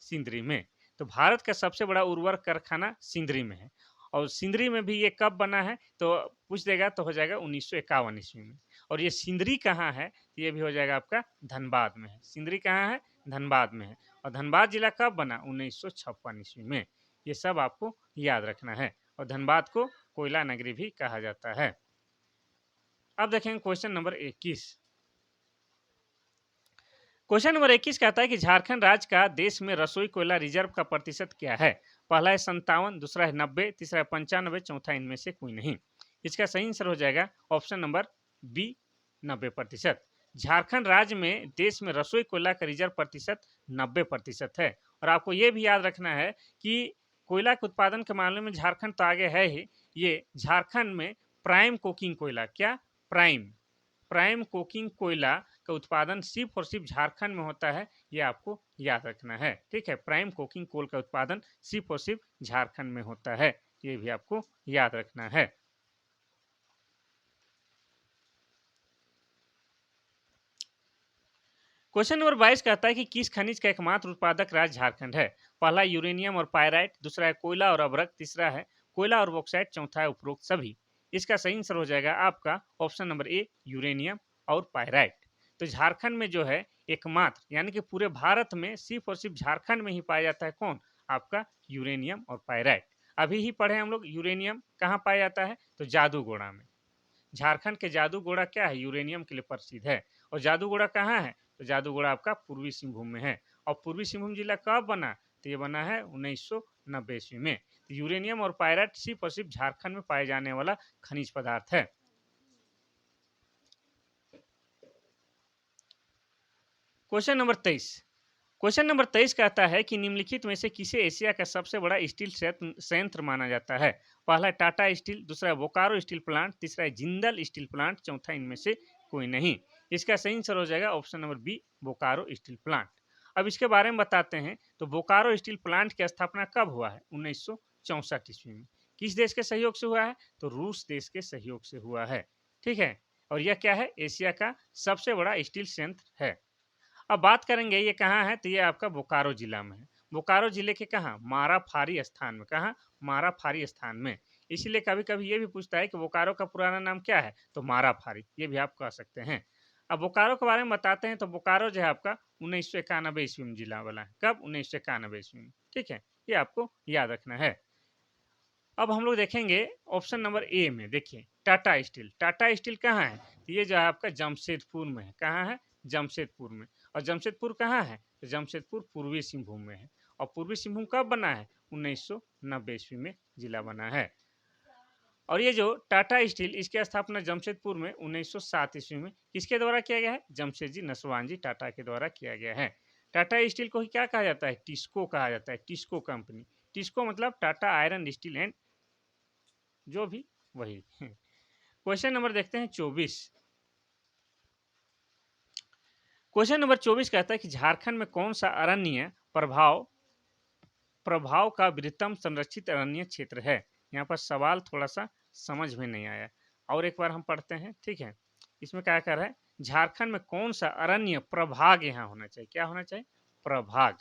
सिंदरी में। तो भारत का सबसे बड़ा उर्वरक कारखाना सिंदरी में है। और सिंदरी में भी ये कब बना है तो पूछ देगा, तो हो जाएगा 1951 ईस्वी में। और ये सिंदरी कहाँ है? ये भी हो जाएगा आपका धनबाद में है। सिंदरी कहाँ है? धनबाद में है। और धनबाद जिला कब बना? 1956 ईस्वी में। ये सब आपको याद रखना है। और धनबाद को कोयला नगरी भी कहा जाता है। अब देखेंगे क्वेश्चन नंबर 21। क्वेश्चन नंबर 21 कहता है कि झारखंड राज्य का देश में रसोई कोयला रिजर्व का प्रतिशत क्या है? पहला है 57, दूसरा है 90, तीसरा है 95, चौथा इनमें से कोई नहीं। इसका सही आंसर हो जाएगा ऑप्शन नंबर बी, 90%। झारखंड राज्य में देश में रसोई कोयला का रिजर्व प्रतिशत 90% है। और आपको ये भी याद रखना है कि कोयला के उत्पादन के मामले में झारखंड तो आगे है ही। ये झारखंड में प्राइम कोकिंग कोयला, क्या? प्राइम प्राइम कोकिंग कोयला का उत्पादन सिर्फ और सिर्फ झारखंड में होता है। ये आपको याद रखना है। ठीक है, प्राइम कोकिंग कोल का उत्पादन सिर्फ और सिर्फ झारखंड में होता है, ये भी आपको याद रखना है। क्वेश्चन नंबर 22 कहता है कि किस खनिज का एकमात्र उत्पादक राज्य झारखंड है? पहला यूरेनियम और पायराइट, दूसरा है कोयला और अभ्रक, तीसरा है कोयला और बॉक्साइट, चौथा है उपरोक्त सभी। इसका सही आंसर हो जाएगा आपका ऑप्शन नंबर ए, यूरेनियम और पायराइट। तो झारखंड में जो है एकमात्र, यानी कि पूरे भारत में सिर्फ और सिर्फ झारखंड में ही पाया जाता है। कौन? आपका यूरेनियम और पायराइट। अभी ही पढ़े हम लोग, यूरेनियम कहाँ पाया जाता है? तो जादूगोड़ा में। झारखंड के जादूगोड़ा क्या है? यूरेनियम के लिए प्रसिद्ध है। और जादूगोड़ा कहाँ है? तो जादूगोड़ा आपका पूर्वी सिंहभूम में है। और पूर्वी सिंहभूम जिला कब बना? तो ये बना है 1990 ईस्वी में। तो यूरेनियम और पायराइट सिर्फ और सिर्फ झारखंड में पाए जाने वाला खनिज पदार्थ है। Question number 23। क्वेश्चन नंबर 23 कहता है कि निम्नलिखित में से किसे एशिया का सबसे बड़ा स्टील संयंत्र माना जाता है? पहला है टाटा स्टील, दूसरा है बोकारो स्टील प्लांट, तीसरा है जिंदल स्टील प्लांट, चौथा इनमें से कोई नहीं। इसका सही आंसर हो जाएगा option number B, Bokaro steel plant. अब इसके बारे में बताते हैं। तो बोकारो स्टील प्लांट की स्थापना कब हुआ है? 1964 ईस्वी में। किस देश के सहयोग से हुआ है? तो रूस देश के सहयोग से हुआ है। ठीक है, और यह क्या है? एशिया का सबसे बड़ा स्टील संयंत्र है। अब बात करेंगे ये कहाँ है, तो ये आपका बोकारो जिला में है। बोकारो जिले के कहाँ, माराफारी स्थान में, कहाँ, माराफारी स्थान में। इसलिए कभी कभी ये भी पूछता है कि बोकारो का पुराना नाम क्या है, तो माराफारी, ये भी आप कह सकते हैं। अब बोकारो के बारे में बताते हैं, तो बोकारो जो है आपका 1991 ईस्वी में जिला बना है। कब, 1991 ईस्वी में, ठीक है, ये आपको याद रखना है। अब हम लोग देखेंगे ऑप्शन नंबर ए में, देखिए टाटा स्टील। टाटा स्टील कहाँ है, तो ये जो है आपका जमशेदपुर में है। कहाँ है, जमशेदपुर में। और जमशेदपुर कहाँ है, तो जमशेदपुर पूर्वी सिंहभूम में है। और पूर्वी सिंहभूम कब बना है, 1990 ईस्वी में जिला बना है। और ये जो टाटा स्टील, इसकी स्थापना जमशेदपुर में 1907 ईस्वी में किसके द्वारा किया गया है, जमशेदजी नसवान टाटा के द्वारा किया गया है। टाटा स्टील को ही क्या कहा जाता है, टिस्को कहा जाता है, टिस्को कंपनी। टिस्को मतलब टाटा आयरन स्टील एंड जो भी, वही। क्वेश्चन नंबर देखते हैं 24। क्वेश्चन नंबर 24 कहता है कि झारखंड में कौन सा अरण्य प्रभाव प्रभाव का वृहत्तम संरक्षित अरण्य क्षेत्र है। यहाँ पर सवाल थोड़ा सा समझ में नहीं आया, और एक बार हम पढ़ते हैं, ठीक है। इसमें क्या कर रहा है, झारखंड में कौन सा अरण्य प्रभाग यहाँ होना चाहिए, क्या होना चाहिए, प्रभाग।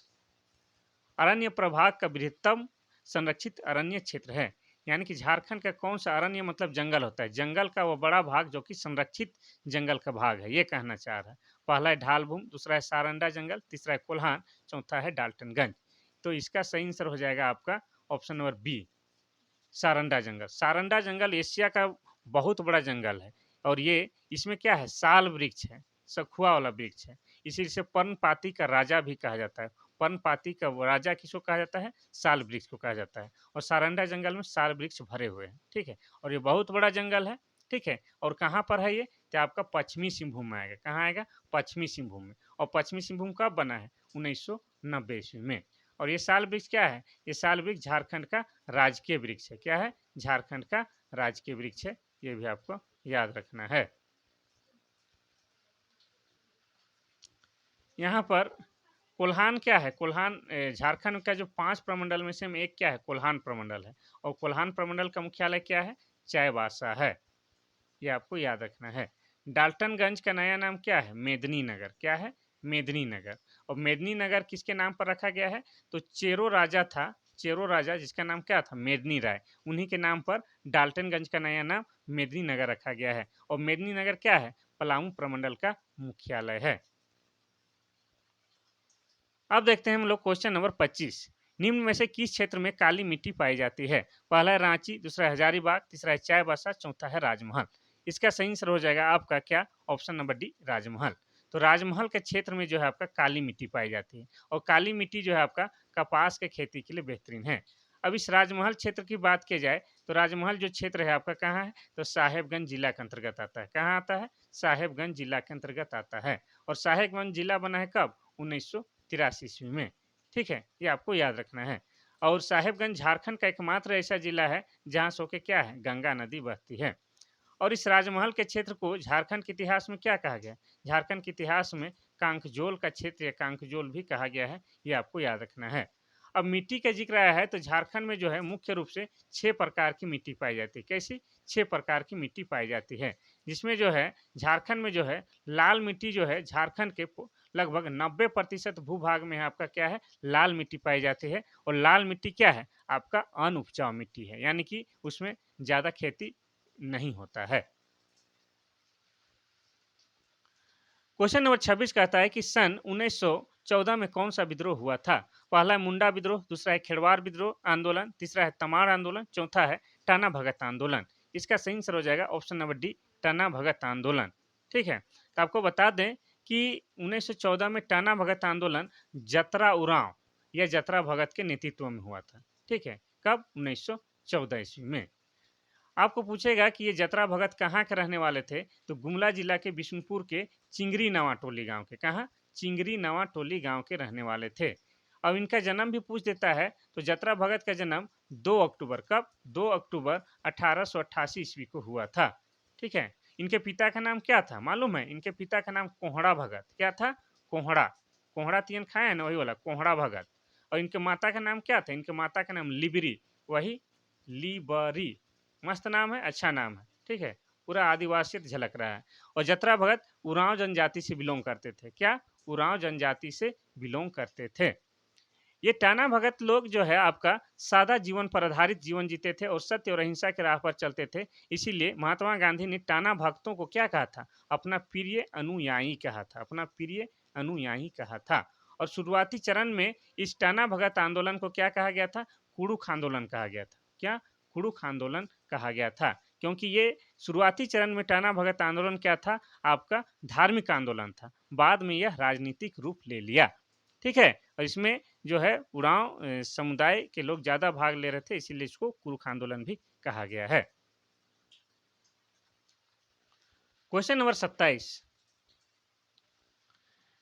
अरण्य प्रभाग का वृहत्तम संरक्षित अरण्य क्षेत्र है, यानी कि झारखंड का कौन सा अरण्य, मतलब जंगल होता है, जंगल का वो बड़ा भाग जो कि संरक्षित जंगल का भाग है, ये कहना चाह रहा है। पहला है ढालभूम, दूसरा है सारंडा जंगल, तीसरा है कोल्हान, चौथा है डाल्टनगंज। तो इसका सही आंसर हो जाएगा आपका ऑप्शन नंबर बी, सारंडा जंगल। सारंडा जंगल एशिया का बहुत बड़ा जंगल है, और ये इसमें क्या है, साल वृक्ष है, सखुआ वाला वृक्ष है। इसी से पर्णपाती का राजा भी कहा जाता है। पर्णपाती का राजा किसको कहा जाता है, साल वृक्ष को कहा जाता है। और सारंडा जंगल में साल वृक्ष भरे हुए हैं, ठीक है। और ये बहुत बड़ा जंगल है, ठीक है। और कहाँ पर है ये, तो आपका पश्चिमी सिंहभूम में आएगा। कहाँ आएगा, पश्चिमी सिंहभूम में। और पश्चिमी सिंहभूम कब बना है, 1990 ईस्वी में। और ये साल वृक्ष क्या है, ये साल वृक्ष झारखंड का राजकीय वृक्ष है। क्या है, झारखंड का राजकीय वृक्ष है, ये भी आपको याद रखना है। यहाँ पर कोल्हान क्या है, कोल्हान झारखंड का जो 5 प्रमंडल में से एक क्या है, कोल्हान प्रमंडल है। और कोल्हान प्रमंडल का मुख्यालय क्या है, चाईबासा है, ये आपको याद रखना है। डाल्टनगंज का नया नाम क्या है, मेदिनी नगर। क्या है, मेदिनी नगर। और मेदिनी नगर किसके नाम पर रखा गया है, तो चेरो राजा था, चेरो राजा जिसका नाम क्या था, मेदिनी राय, उन्हीं के नाम पर डाल्टनगंज का नया नाम मेदिनी नगर रखा गया है। और मेदिनी नगर क्या है, पलामू प्रमंडल का मुख्यालय है। अब देखते हैं हम लोग क्वेश्चन नंबर 25। निम्न में से किस क्षेत्र में काली मिट्टी पाई जाती है। पहला है रांची, दूसरा है हजारीबाग, तीसरा है चाईबासा, चौथा है राजमहल। इसका सही आंसर हो जाएगा आपका क्या, ऑप्शन नंबर डी, राजमहल। तो राजमहल के क्षेत्र में जो है आपका काली मिट्टी पाई जाती है। और काली मिट्टी जो है आपका कपास के खेती के लिए बेहतरीन है। अब इस राजमहल क्षेत्र की बात की जाए, तो राजमहल जो क्षेत्र है आपका कहाँ है, तो साहेबगंज जिला के अंतर्गत आता है। कहाँ आता है, साहेबगंज जिला के अंतर्गत आता है। और साहेबगंज जिला बना है कब, 1983 ईस्वी में, ठीक है, ये आपको याद रखना है। और साहेबगंज झारखंड का एकमात्र ऐसा जिला है जहाँ सो के क्या है, गंगा नदी बहती है। और इस राजमहल के क्षेत्र को झारखंड के इतिहास में क्या कहा गया, झारखंड के इतिहास में कांकजोल का क्षेत्र या कांकजोल भी कहा गया है, ये आपको याद रखना है। अब मिट्टी का जिक्र आया है, तो झारखंड में जो है मुख्य रूप से 6 प्रकार की मिट्टी पाई जाती है। कैसी, 6 प्रकार की मिट्टी पाई जाती है, जिसमें जो है झारखंड में जो है लाल मिट्टी जो है झारखंड के लगभग 90% भूभाग में आपका क्या है, लाल मिट्टी पाई जाती है। और लाल मिट्टी क्या है, आपका अनउपजाऊ मिट्टी है, यानी कि उसमें ज़्यादा खेती नहीं होता है। क्वेश्चन नंबर 26 कहता है कि सन 1914 में कौन सा विद्रोह हुआ था। पहला है मुंडा विद्रोह, दूसरा है खेड़वार विद्रोह आंदोलन, तीसरा है तमाड़ आंदोलन, चौथा है टाना भगत आंदोलन। इसका सही आंसर हो जाएगा option number D, Tana Bhagat आंदोलन, ठीक है। तो आपको बता दें कि 1914 में टाना भगत आंदोलन जतरा उरांव या जतरा भगत के नेतृत्व में हुआ था, ठीक है। कब, 1914 ईस्वी में। आपको पूछेगा कि ये जतरा भगत कहाँ के रहने वाले थे, तो गुमला जिला के बिशुनपुर के चिंगरी नवा टोली गांव के, कहाँ, चिंगरी नवा टोली गांव के रहने वाले थे। अब इनका जन्म भी पूछ देता है, तो जतरा भगत का जन्म 2 अक्टूबर, कब, 2 अक्टूबर 1888 ईस्वी को हुआ था, ठीक है। इनके पिता का नाम क्या था मालूम है, इनके पिता का नाम कोहड़ा भगत, क्या था, कोहड़ा, कोहड़ा तीन खाए है ना, वही वाला कोहड़ा भगत। और इनके माता का नाम क्या था, इनके माता का नाम लिबरी, वही लिबरी, मस्त नाम है, अच्छा नाम है, ठीक है। पूरा आदिवासियत झलक रहा है। और जतरा भगत उरांव जनजाति से बिलोंग करते थे। क्या, उरांव जनजाति से बिलोंग करते थे। ये टाना भगत लोग जो है आपका सादा जीवन पर आधारित जीवन जीते थे और सत्य और अहिंसा के राह पर चलते थे। इसीलिए महात्मा गांधी ने टाना भगतों को क्या कहा था? अपना प्रिय अनुयायी कहा था, अपना प्रिय अनुयायी कहा था। और शुरुआती चरण में इस टाना भगत आंदोलन को क्या कहा गया था? कुड़ुख आंदोलन कहा गया था। क्या? कुड़ुख आंदोलन कहा गया था, क्योंकि ये शुरुआती चरण में टाना भगत आंदोलन क्या था? आपका धार्मिक आंदोलन था। बाद में यह राजनीतिक रूप ले लिया। ठीक है, और इसमें जो है उरांव समुदाय के लोग ज्यादा भाग ले रहे थे, इसीलिए इसको कुरुख आंदोलन भी कहा गया है। Question number 27।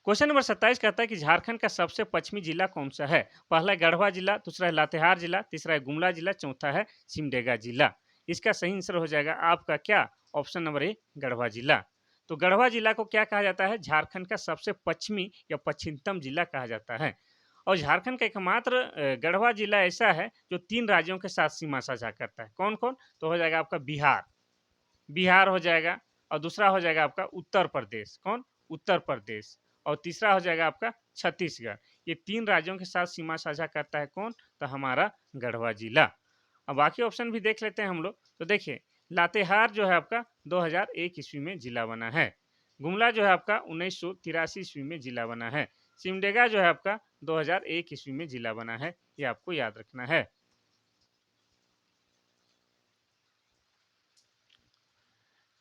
क्वेश्चन नंबर 27 कहता है कि झारखंड का सबसे पश्चिमी जिला कौन सा है? पहला है गढ़वा जिला, दूसरा है लातेहार जिला, तीसरा है गुमला जिला, चौथा है सिमडेगा जिला। इसका सही आंसर हो जाएगा आपका क्या? ऑप्शन नंबर ए, गढ़वा जिला। तो गढ़वा जिला को क्या कहा जाता है? झारखंड का सबसे पश्चिमी या पश्चिमतम जिला कहा जाता है। और झारखंड का एकमात्र गढ़वा जिला ऐसा है जो 3 राज्यों के साथ सीमा साझा करता है। कौन कौन? तो हो जाएगा आपका बिहार, बिहार हो जाएगा, और दूसरा हो जाएगा आपका उत्तर प्रदेश। कौन? उत्तर प्रदेश। और तीसरा हो जाएगा आपका छत्तीसगढ़। ये 3 राज्यों के साथ सीमा साझा करता है कौन? तो हमारा गढ़वा जिला। अब बाकी ऑप्शन भी देख लेते हैं हम लोग। तो देखिए, लातेहार जो है आपका 2001 ईस्वी में जिला बना है। गुमला जो है आपका 1983 ईस्वी में जिला बना है। सिमडेगा जो है आपका 2001 ईस्वी में जिला बना है। ये आपको याद रखना है।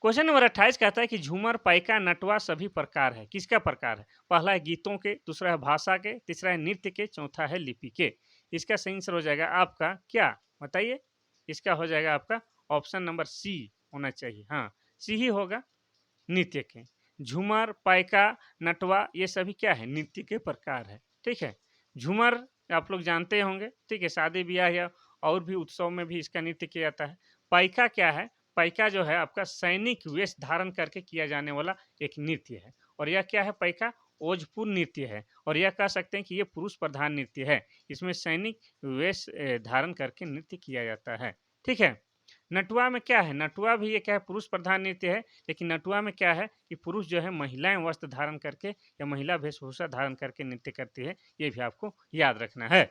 क्वेश्चन नंबर 28 कहता है कि झूमर, पाइका, नटवा सभी प्रकार है। किसका प्रकार है? पहला है गीतों के, दूसरा है भाषा के, तीसरा है नृत्य के, चौथा है लिपि के। इसका सही आंसर हो जाएगा आपका क्या? बताइए। इसका हो जाएगा आपका ऑप्शन नंबर सी होना चाहिए। हाँ, सी ही होगा, नृत्य के। झूमर, पाइका, नटवा ये सभी क्या है? नृत्य के प्रकार है। ठीक है। झूमर आप लोग जानते होंगे, ठीक है, शादी ब्याह या और भी उत्सव में भी इसका नृत्य किया जाता है। पाइका क्या है? पाइका जो है आपका सैनिक वेश धारण करके किया जाने वाला एक नृत्य है। और यह क्या है? पाइका ओजपूर्ण नृत्य है, और यह कह सकते हैं कि यह पुरुष प्रधान नृत्य है। इसमें सैनिक वेश धारण करके नृत्य किया जाता है। ठीक है। नटुआ में क्या है? नटुआ भी ये क्या है? पुरुष प्रधान नृत्य है, लेकिन नटुआ में क्या है कि पुरुष जो है महिलाएं वस्त्र धारण करके या महिला वेशभूषा धारण करके नृत्य करती है। ये भी आपको याद रखना है।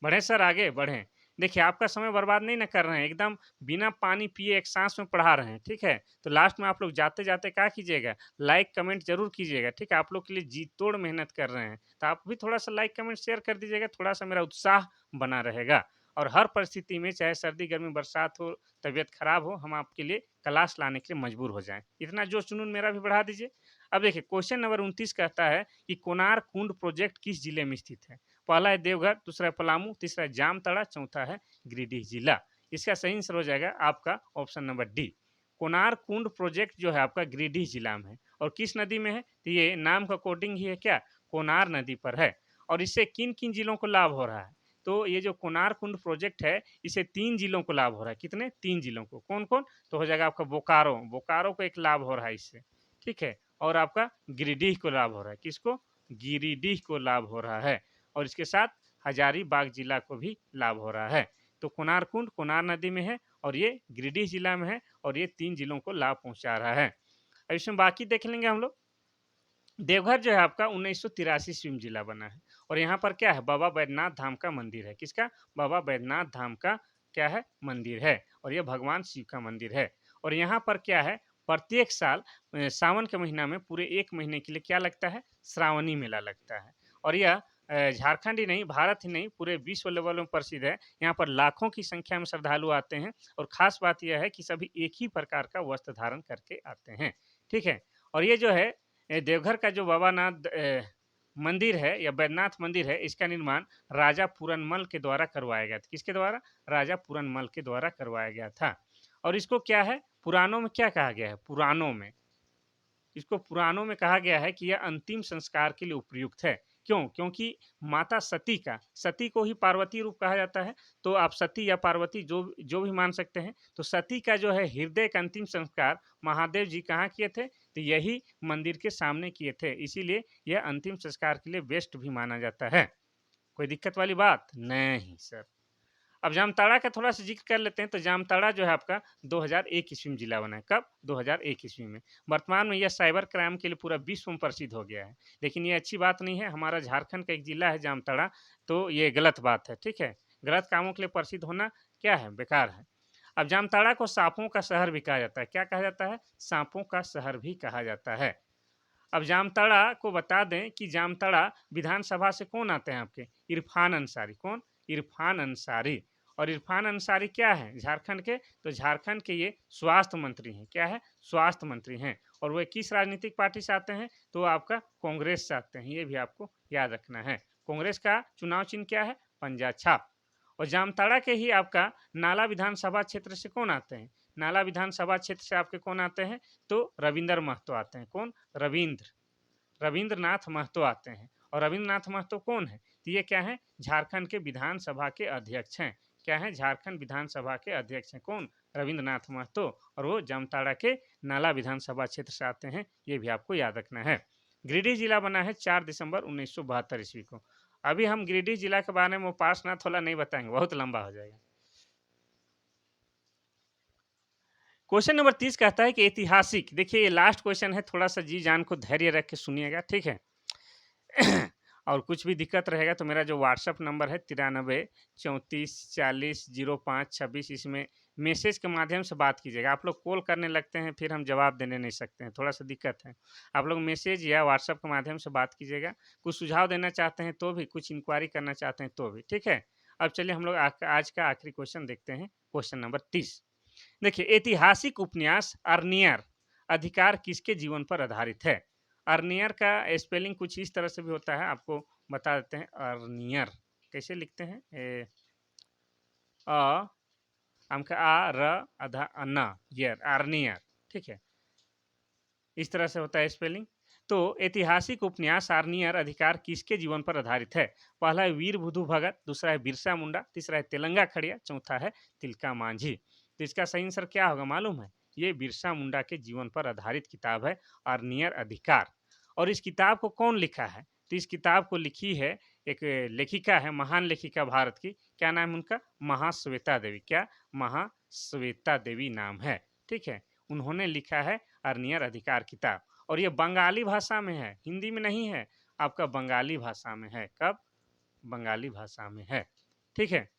बढ़े सर, आगे बढ़े। देखिए, आपका समय बर्बाद नहीं ना कर रहे हैं, एकदम बिना पानी पिए एक सांस में पढ़ा रहे हैं। ठीक है, तो लास्ट में आप लोग जाते जाते क्या कीजिएगा? लाइक कमेंट जरूर कीजिएगा। ठीक है, आप लोग के लिए जी तोड़ मेहनत कर रहे हैं, तो आप भी थोड़ा सा लाइक कमेंट शेयर कर दीजिएगा, थोड़ा सा मेरा उत्साह बना रहेगा। और हर परिस्थिति में, चाहे सर्दी गर्मी बरसात हो, तबीयत खराब हो, हम आपके लिए क्लास लाने के लिए मजबूर हो जाएं। इतना जोश जुनून मेरा भी बढ़ा दीजिए। अब देखिए, क्वेश्चन नंबर 29 कहता है कि कोणार्क कुंड प्रोजेक्ट किस जिले में स्थित है? पहला है देवघर, दूसरा है पलामू, तीसरा है जामताड़ा, चौथा है गिरिडीह जिला। इसका सही आंसर हो जाएगा आपका ऑप्शन नंबर डी। कोणार्क कुंड प्रोजेक्ट जो है आपका गिरिडीह जिला में है। और किस नदी में है? तो ये नाम का कोडिंग ही है क्या? कोनार नदी पर है। और इससे किन किन जिलों को लाभ हो रहा है? तो ये जो कोणार्क कुंड प्रोजेक्ट है, इसे 3 जिलों को लाभ हो रहा है। कितने? 3 जिलों को। कौन कौन? तो हो जाएगा आपका बोकारो, बोकारो को एक लाभ हो रहा है इससे। ठीक है, और आपका गिरिडीह को लाभ हो रहा है। किसको? गिरिडीह को लाभ हो रहा है। और इसके साथ हजारीबाग जिला को भी लाभ हो रहा है। तो कोणार्क कुंड कोनार नदी में है, और ये गिरिडीह जिला में है, और ये 3 जिलों को लाभ पहुंचा रहा है। अब इसमें बाकी देख लेंगे हम लोग। देवघर जो है आपका 1983 ईस्वी में जिला बना है। और यहाँ पर क्या है? बाबा बैद्यनाथ धाम का मंदिर है। किसका? बाबा बैद्यनाथ धाम का क्या है? मंदिर है। और यह भगवान शिव का मंदिर है। और यहाँ पर क्या है? प्रत्येक साल सावन के महीना में पूरे 1 महीने के लिए क्या लगता है? श्रावणी मेला लगता है। और यह झारखंड ही नहीं, भारत ही नहीं, पूरे विश्व लेवल में प्रसिद्ध है। यहाँ पर लाखों की संख्या में श्रद्धालु आते हैं। और खास बात यह है कि सभी एक ही प्रकार का वस्त्र धारण करके आते हैं। ठीक है। और ये जो है देवघर का जो बाबानाथ मंदिर है या बैद्यनाथ मंदिर है, इसका निर्माण राजा पूरनमल के द्वारा करवाया गया था। किसके द्वारा? राजा पूरनमल के द्वारा करवाया गया था। और इसको क्या है? पुराणों में क्या कहा गया है? पुराणों में इसको पुराणों में कहा गया है कि यह अंतिम संस्कार के लिए उपयुक्त है। क्यों? क्योंकि माता सती का, सती को ही पार्वती रूप कहा जाता है। तो आप सती या पार्वती जो जो भी मान सकते हैं। तो सती का जो है हृदय का अंतिम संस्कार महादेव जी कहाँ किए थे? तो यही मंदिर के सामने किए थे। इसीलिए यह अंतिम संस्कार के लिए बेस्ट भी माना जाता है। कोई दिक्कत वाली बात नहीं सर। अब जामताड़ा का थोड़ा सा जिक्र कर लेते हैं। तो जामताड़ा जो है आपका 2001 ईस्वी में जिला बना है। कब? 2001 ईस्वी में। वर्तमान में यह साइबर क्राइम के लिए पूरा विश्व में प्रसिद्ध हो गया है। लेकिन ये अच्छी बात नहीं है, हमारा झारखंड का एक जिला है जामताड़ा, तो ये गलत बात है, ठीक है। गलत कामों के लिए प्रसिद्ध होना क्या है? बेकार है। अब जामताड़ा को सांपों का शहर भी कहा जाता है। क्या कहा जाता है? सांपों का शहर भी कहा जाता है। अब जामताड़ा को बता दें कि जामताड़ा विधानसभा से कौन आते हैं आपके? इरफान अंसारी। कौन? इरफान अंसारी। और इरफान अंसारी क्या है झारखंड के? तो झारखंड के ये स्वास्थ्य मंत्री हैं। क्या है? स्वास्थ्य मंत्री हैं। और वे किस राजनीतिक पार्टी से आते हैं? तो वो आपका कांग्रेस से आते हैं। ये भी आपको याद रखना है। कांग्रेस का चुनाव चिन्ह क्या है? पंजा छाप। और जामताड़ा के ही आपका नाला विधानसभा क्षेत्र से कौन आते हैं? नाला विधानसभा क्षेत्र से आपके कौन आते हैं? तो रविंद्र महतो आते हैं। कौन? रविंद्रनाथ महतो आते हैं। और रविंद्रनाथ महतो कौन है? तो ये क्या है? झारखंड के विधानसभा के अध्यक्ष हैं। क्या है? झारखंड विधानसभा के अध्यक्ष हैं। कौन? रविंद्रनाथ महतो। और वो जामताड़ा के नाला विधानसभा क्षेत्र से आते हैं। ये भी आपको याद रखना है। गिरिडीह जिला बना है 4 दिसंबर 1972 ईस्वी को। अभी हम गिरिडीह जिला के बारे में उपासनाथ वाला नहीं बताएंगे, बहुत लंबा हो जाएगा। क्वेश्चन नंबर 30 कहता है कि ऐतिहासिक, देखिए ये लास्ट क्वेश्चन है, थोड़ा सा जी जान को धैर्य रख के सुनिएगा, ठीक है। और कुछ भी दिक्कत रहेगा तो मेरा जो व्हाट्सअप नंबर है 93 34 40 05 26, इसमें मैसेज के माध्यम से बात कीजिएगा। आप लोग कॉल करने लगते हैं फिर हम जवाब देने नहीं सकते हैं, थोड़ा सा दिक्कत है। आप लोग मैसेज या व्हाट्सअप के माध्यम से बात कीजिएगा। कुछ सुझाव देना चाहते हैं तो भी, कुछ इंक्वायरी करना चाहते हैं तो भी, ठीक है। अब चलिए हम लोग आज का आखिरी क्वेश्चन देखते हैं, क्वेश्चन नंबर 30। देखिए, ऐतिहासिक उपन्यास अर्नियर अधिकार किसके जीवन पर आधारित है? अर्नियर का स्पेलिंग कुछ इस तरह से भी होता है, आपको बता देते हैं। अर्नियर कैसे लिखते हैं? अ हमका आ र अधा अन्ना यर, आर्नियर, ठीक है। इस तरह से होता है स्पेलिंग। तो ऐतिहासिक उपन्यास आर्नियर अधिकार किसके जीवन पर आधारित है? पहला है वीर बुधु भगत, दूसरा है बिरसा मुंडा, तीसरा है तेलंगा खड़िया, चौथा है तिलका मांझी। तो इसका सही आंसर क्या होगा मालूम है? ये बिरसा मुंडा के जीवन पर आधारित किताब है आर्नियर अधिकार। और इस किताब को कौन लिखा है? तो इस किताब को लिखी है एक लेखिका है, महान लेखिका भारत की। क्या नाम है उनका? महाश्वेता देवी। क्या? महाश्वेता देवी नाम है, ठीक है। उन्होंने लिखा है अर्नियर अधिकार किताब। और ये बंगाली भाषा में है, हिंदी में नहीं है, आपका बंगाली भाषा में है। कब? बंगाली भाषा में है, ठीक है।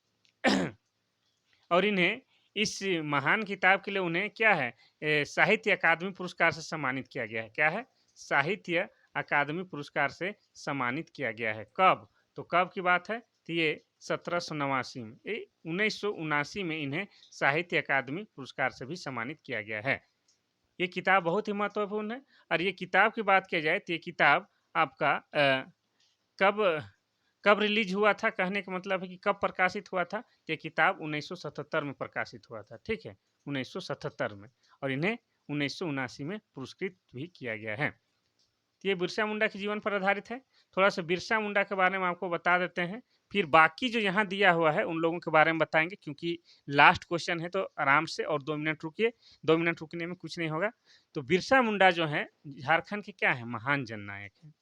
और इन्हें इस महान किताब के लिए उन्हें क्या है, साहित्य अकादमी पुरस्कार से सम्मानित किया गया है। क्या है? साहित्य अकादमी पुरस्कार से सम्मानित किया गया है। कब? तो कब की बात है? तो ये 1789 में, 1979 में इन्हें साहित्य अकादमी पुरस्कार से भी सम्मानित किया गया है। ये किताब बहुत ही महत्वपूर्ण है। और ये किताब की बात की जाए तो ये किताब आपका कब कब रिलीज हुआ था? कहने का मतलब है कि कब प्रकाशित हुआ था? ये किताब 1977 में प्रकाशित हुआ था, ठीक है, 1977 में। और इन्हें 1979 में पुरस्कृत भी किया गया है। तो ये बिरसा मुंडा के जीवन पर आधारित है। थोड़ा सा बिरसा मुंडा के बारे में आपको बता देते हैं, फिर बाकी जो यहाँ दिया हुआ है उन लोगों के बारे में बताएंगे, क्योंकि लास्ट क्वेश्चन है तो आराम से और 2 मिनट रुकिए। 2 मिनट रुकने में कुछ नहीं होगा। तो बिरसा मुंडा जो है झारखंड के क्या है? महान जननायक है।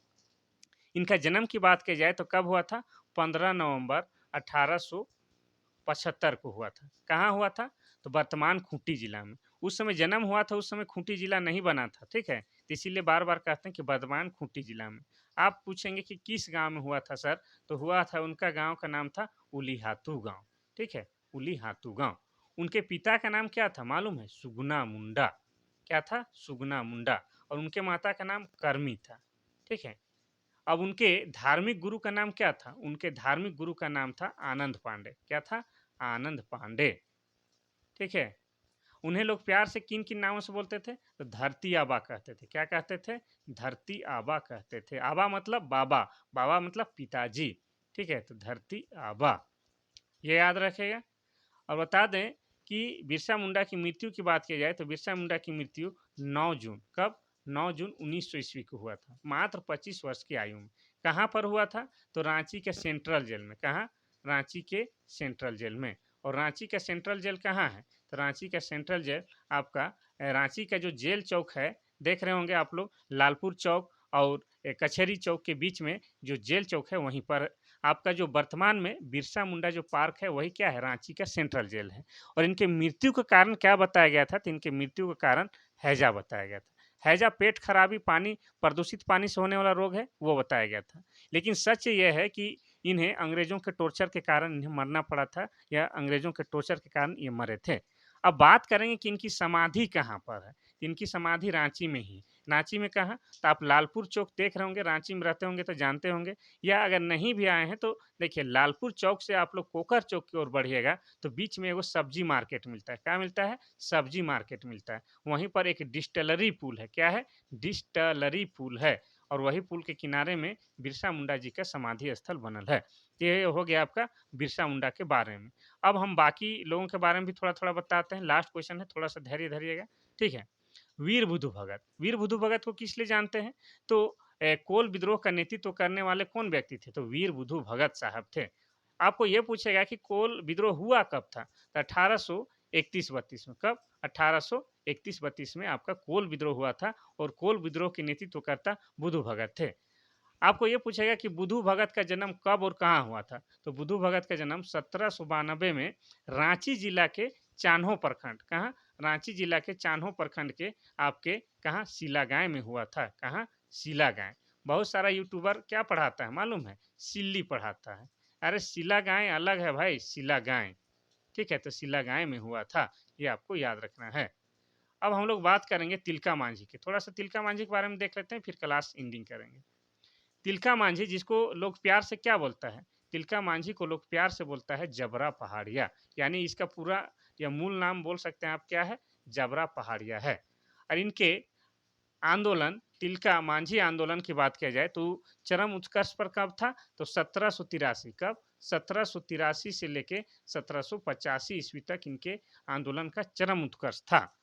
इनका जन्म की बात की जाए तो कब हुआ था? 15 नवंबर 1875 को हुआ था। कहाँ हुआ था? तो वर्तमान खूंटी जिला में। उस समय जन्म हुआ था, उस समय खूंटी जिला नहीं बना था, ठीक है। तो इसीलिए बार बार कहते हैं कि वर्तमान खूंटी जिला में। आप पूछेंगे कि किस गांव में हुआ था सर? तो हुआ था, उनका गांव का नाम था उलीहातू गांव, ठीक है, उलीहातू गांव। उनके पिता का नाम क्या था मालूम है? सुगुना मुंडा। क्या था? सुगुना मुंडा। और उनके माता का नाम करमी था, ठीक है। अब उनके धार्मिक गुरु का नाम क्या था? उनके धार्मिक गुरु का नाम था आनंद पांडे। क्या था? आनंद पांडे, ठीक है। उन्हें लोग प्यार से किन किन नामों से बोलते थे? तो धरती आबा कहते थे। क्या कहते थे? धरती आबा कहते थे। आबा मतलब बाबा, बाबा मतलब पिताजी, ठीक है। तो धरती आबा, ये याद रखेगा। और बता दें कि बिरसा मुंडा की मृत्यु की बात की जाए तो बिरसा मुंडा की मृत्यु 9 जून, कब? 9 जून 1900 ईस्वी को हुआ था, मात्र 25 वर्ष की आयु में। कहाँ पर हुआ था? तो रांची के सेंट्रल जेल में। कहाँ? रांची के सेंट्रल जेल में। और रांची का सेंट्रल जेल कहाँ है? तो रांची का सेंट्रल जेल आपका रांची का जो जेल चौक है, देख रहे होंगे आप लोग, लालपुर चौक और कचहरी चौक के बीच में जो जेल चौक है वहीं पर आपका जो वर्तमान में बिरसा मुंडा जो पार्क है वही क्या है, रांची का सेंट्रल जेल है। और इनके मृत्यु का कारण क्या बताया गया था, तो इनके मृत्यु का कारण हैजा बताया गया था। हैजा पेट खराबी, पानी प्रदूषित पानी से होने वाला रोग है, वो बताया गया था। लेकिन सच ये है कि इन्हें अंग्रेज़ों के टॉर्चर के कारण इन्हें मरना पड़ा था, या अंग्रेज़ों के टॉर्चर के कारण ये मरे थे। अब बात करेंगे कि इनकी समाधि कहाँ पर है। इनकी समाधि रांची में ही। रांची में कहाँ? तो आप लालपुर चौक देख रहे होंगे, रांची में रहते होंगे तो जानते होंगे, या अगर नहीं भी आए हैं तो देखिए, लालपुर चौक से आप लोग कोकर चौक की ओर बढ़िएगा तो बीच में एगो सब्जी मार्केट मिलता है। क्या मिलता है? सब्जी मार्केट मिलता है। वहीं पर एक डिस्टिलरी पुल है। क्या है? डिस्टिलरी पुल है। और वही पुल के किनारे में बिरसा मुंडा जी का समाधि स्थल बनल है। तो ये हो गया आपका बिरसा मुंडा के बारे में। अब हम बाकी लोगों के बारे में भी थोड़ा-थोड़ा बताते हैं। लास्ट क्वेश्चन है, थोड़ा-सा धैर्य धरिएगा, ठीक है? वीर बुधु भगत। वीर बुधु भगत को किस लिए जानते हैं? तो कोल विद्रोह का नेतृत्व करने वाले कौन व्यक्ति थे? तो वीर बुधु भगत साहब थे। आपको ये पूछेगा कि कोल विद्रोह हुआ कब था? तो 1831-32 में। कब? 1831-32 में आपका कोल विद्रोह हुआ था, और कोल विद्रोह के नेतृत्वकर्ता बुधु भगत थे। आपको ये पूछेगा कि बुधु भगत का जन्म कब और कहाँ हुआ था? तो बुधु भगत का जन्म 1792 में रांची जिला के चान्हो प्रखंड, कहाँ? रांची जिला के चान्हो प्रखंड के आपके कहाँ? सिलागाय में हुआ था। कहाँ? सिलागाय। बहुत सारा यूट्यूबर क्या पढ़ाता है मालूम है? सिल्ली पढ़ाता है। अरे सिलागाय अलग है भाई, सिलागाय, ठीक है? तो सिलागाय में हुआ था, ये आपको याद रखना है। अब हम लोग बात करेंगे तिलका मांझी की। थोड़ा सा तिलका मांझी के बारे में देख लेते हैं, फिर क्लास एंडिंग करेंगे। तिलका मांझी जिसको लोग प्यार से क्या बोलता है? तिलका मांझी को लोग प्यार से बोलता है जबरा पहाड़िया, यानी इसका पूरा या मूल नाम बोल सकते हैं आप, क्या है? जबरा पहाड़िया है। और इनके आंदोलन, तिलका मांझी आंदोलन की बात किया जाए तो चरम उत्कर्ष पर कब था? तो 1783। कब? 1783 से लेके 1785 ईस्वी तक इनके आंदोलन का चरम उत्कर्ष था।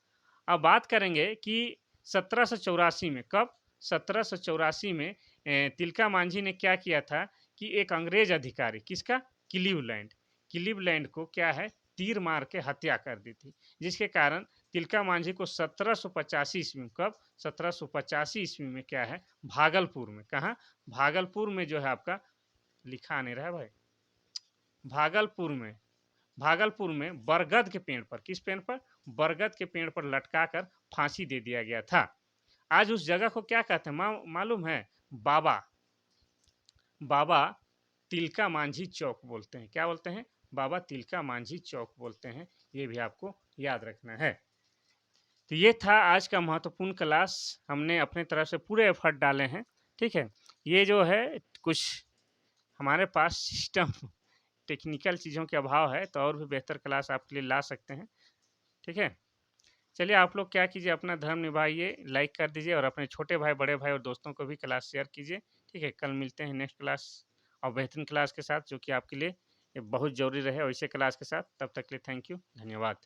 अब बात करेंगे कि 1784 में। कब? 1784 में तिलका मांझी ने क्या किया था कि एक अंग्रेज अधिकारी, किसका? क्लीवलैंड, क्लीवलैंड को क्या है? तीर मार के हत्या कर दी थी, जिसके कारण तिलका मांझी को 1785 ईस्वी में। कब? 1785 ईस्वी में क्या है? भागलपुर में। कहाँ? भागलपुर में जो है आपका, लिखा नहीं रहा है भाई, भागलपुर में, भागलपुर में बरगद के पेड़ पर, किस पेड़ पर? बरगद के पेड़ पर लटका कर फांसी दे दिया गया था। आज उस जगह को क्या कहते हैं मालूम है? बाबा, बाबा तिलका मांझी चौक बोलते हैं। क्या बोलते हैं? बाबा तिलका मांझी चौक बोलते हैं। ये भी आपको याद रखना है। तो ये था आज का महत्वपूर्ण क्लास। हमने अपने तरफ से पूरे एफर्ट डाले हैं, ठीक है? ये जो है कुछ हमारे पास सिस्टम टेक्निकल चीज़ों के अभाव है, तो और भी बेहतर क्लास आपके लिए ला सकते हैं, ठीक है? चलिए, आप लोग क्या कीजिए, अपना धर्म निभाइए, लाइक कर दीजिए, और अपने छोटे भाई, बड़े भाई और दोस्तों को भी क्लास शेयर कीजिए, ठीक है? कल मिलते हैं नेक्स्ट क्लास और बेहतरीन क्लास के साथ, जो कि आपके लिए बहुत ज़रूरी रहे, वैसे क्लास के साथ। तब तक के लिए थैंक यू, धन्यवाद।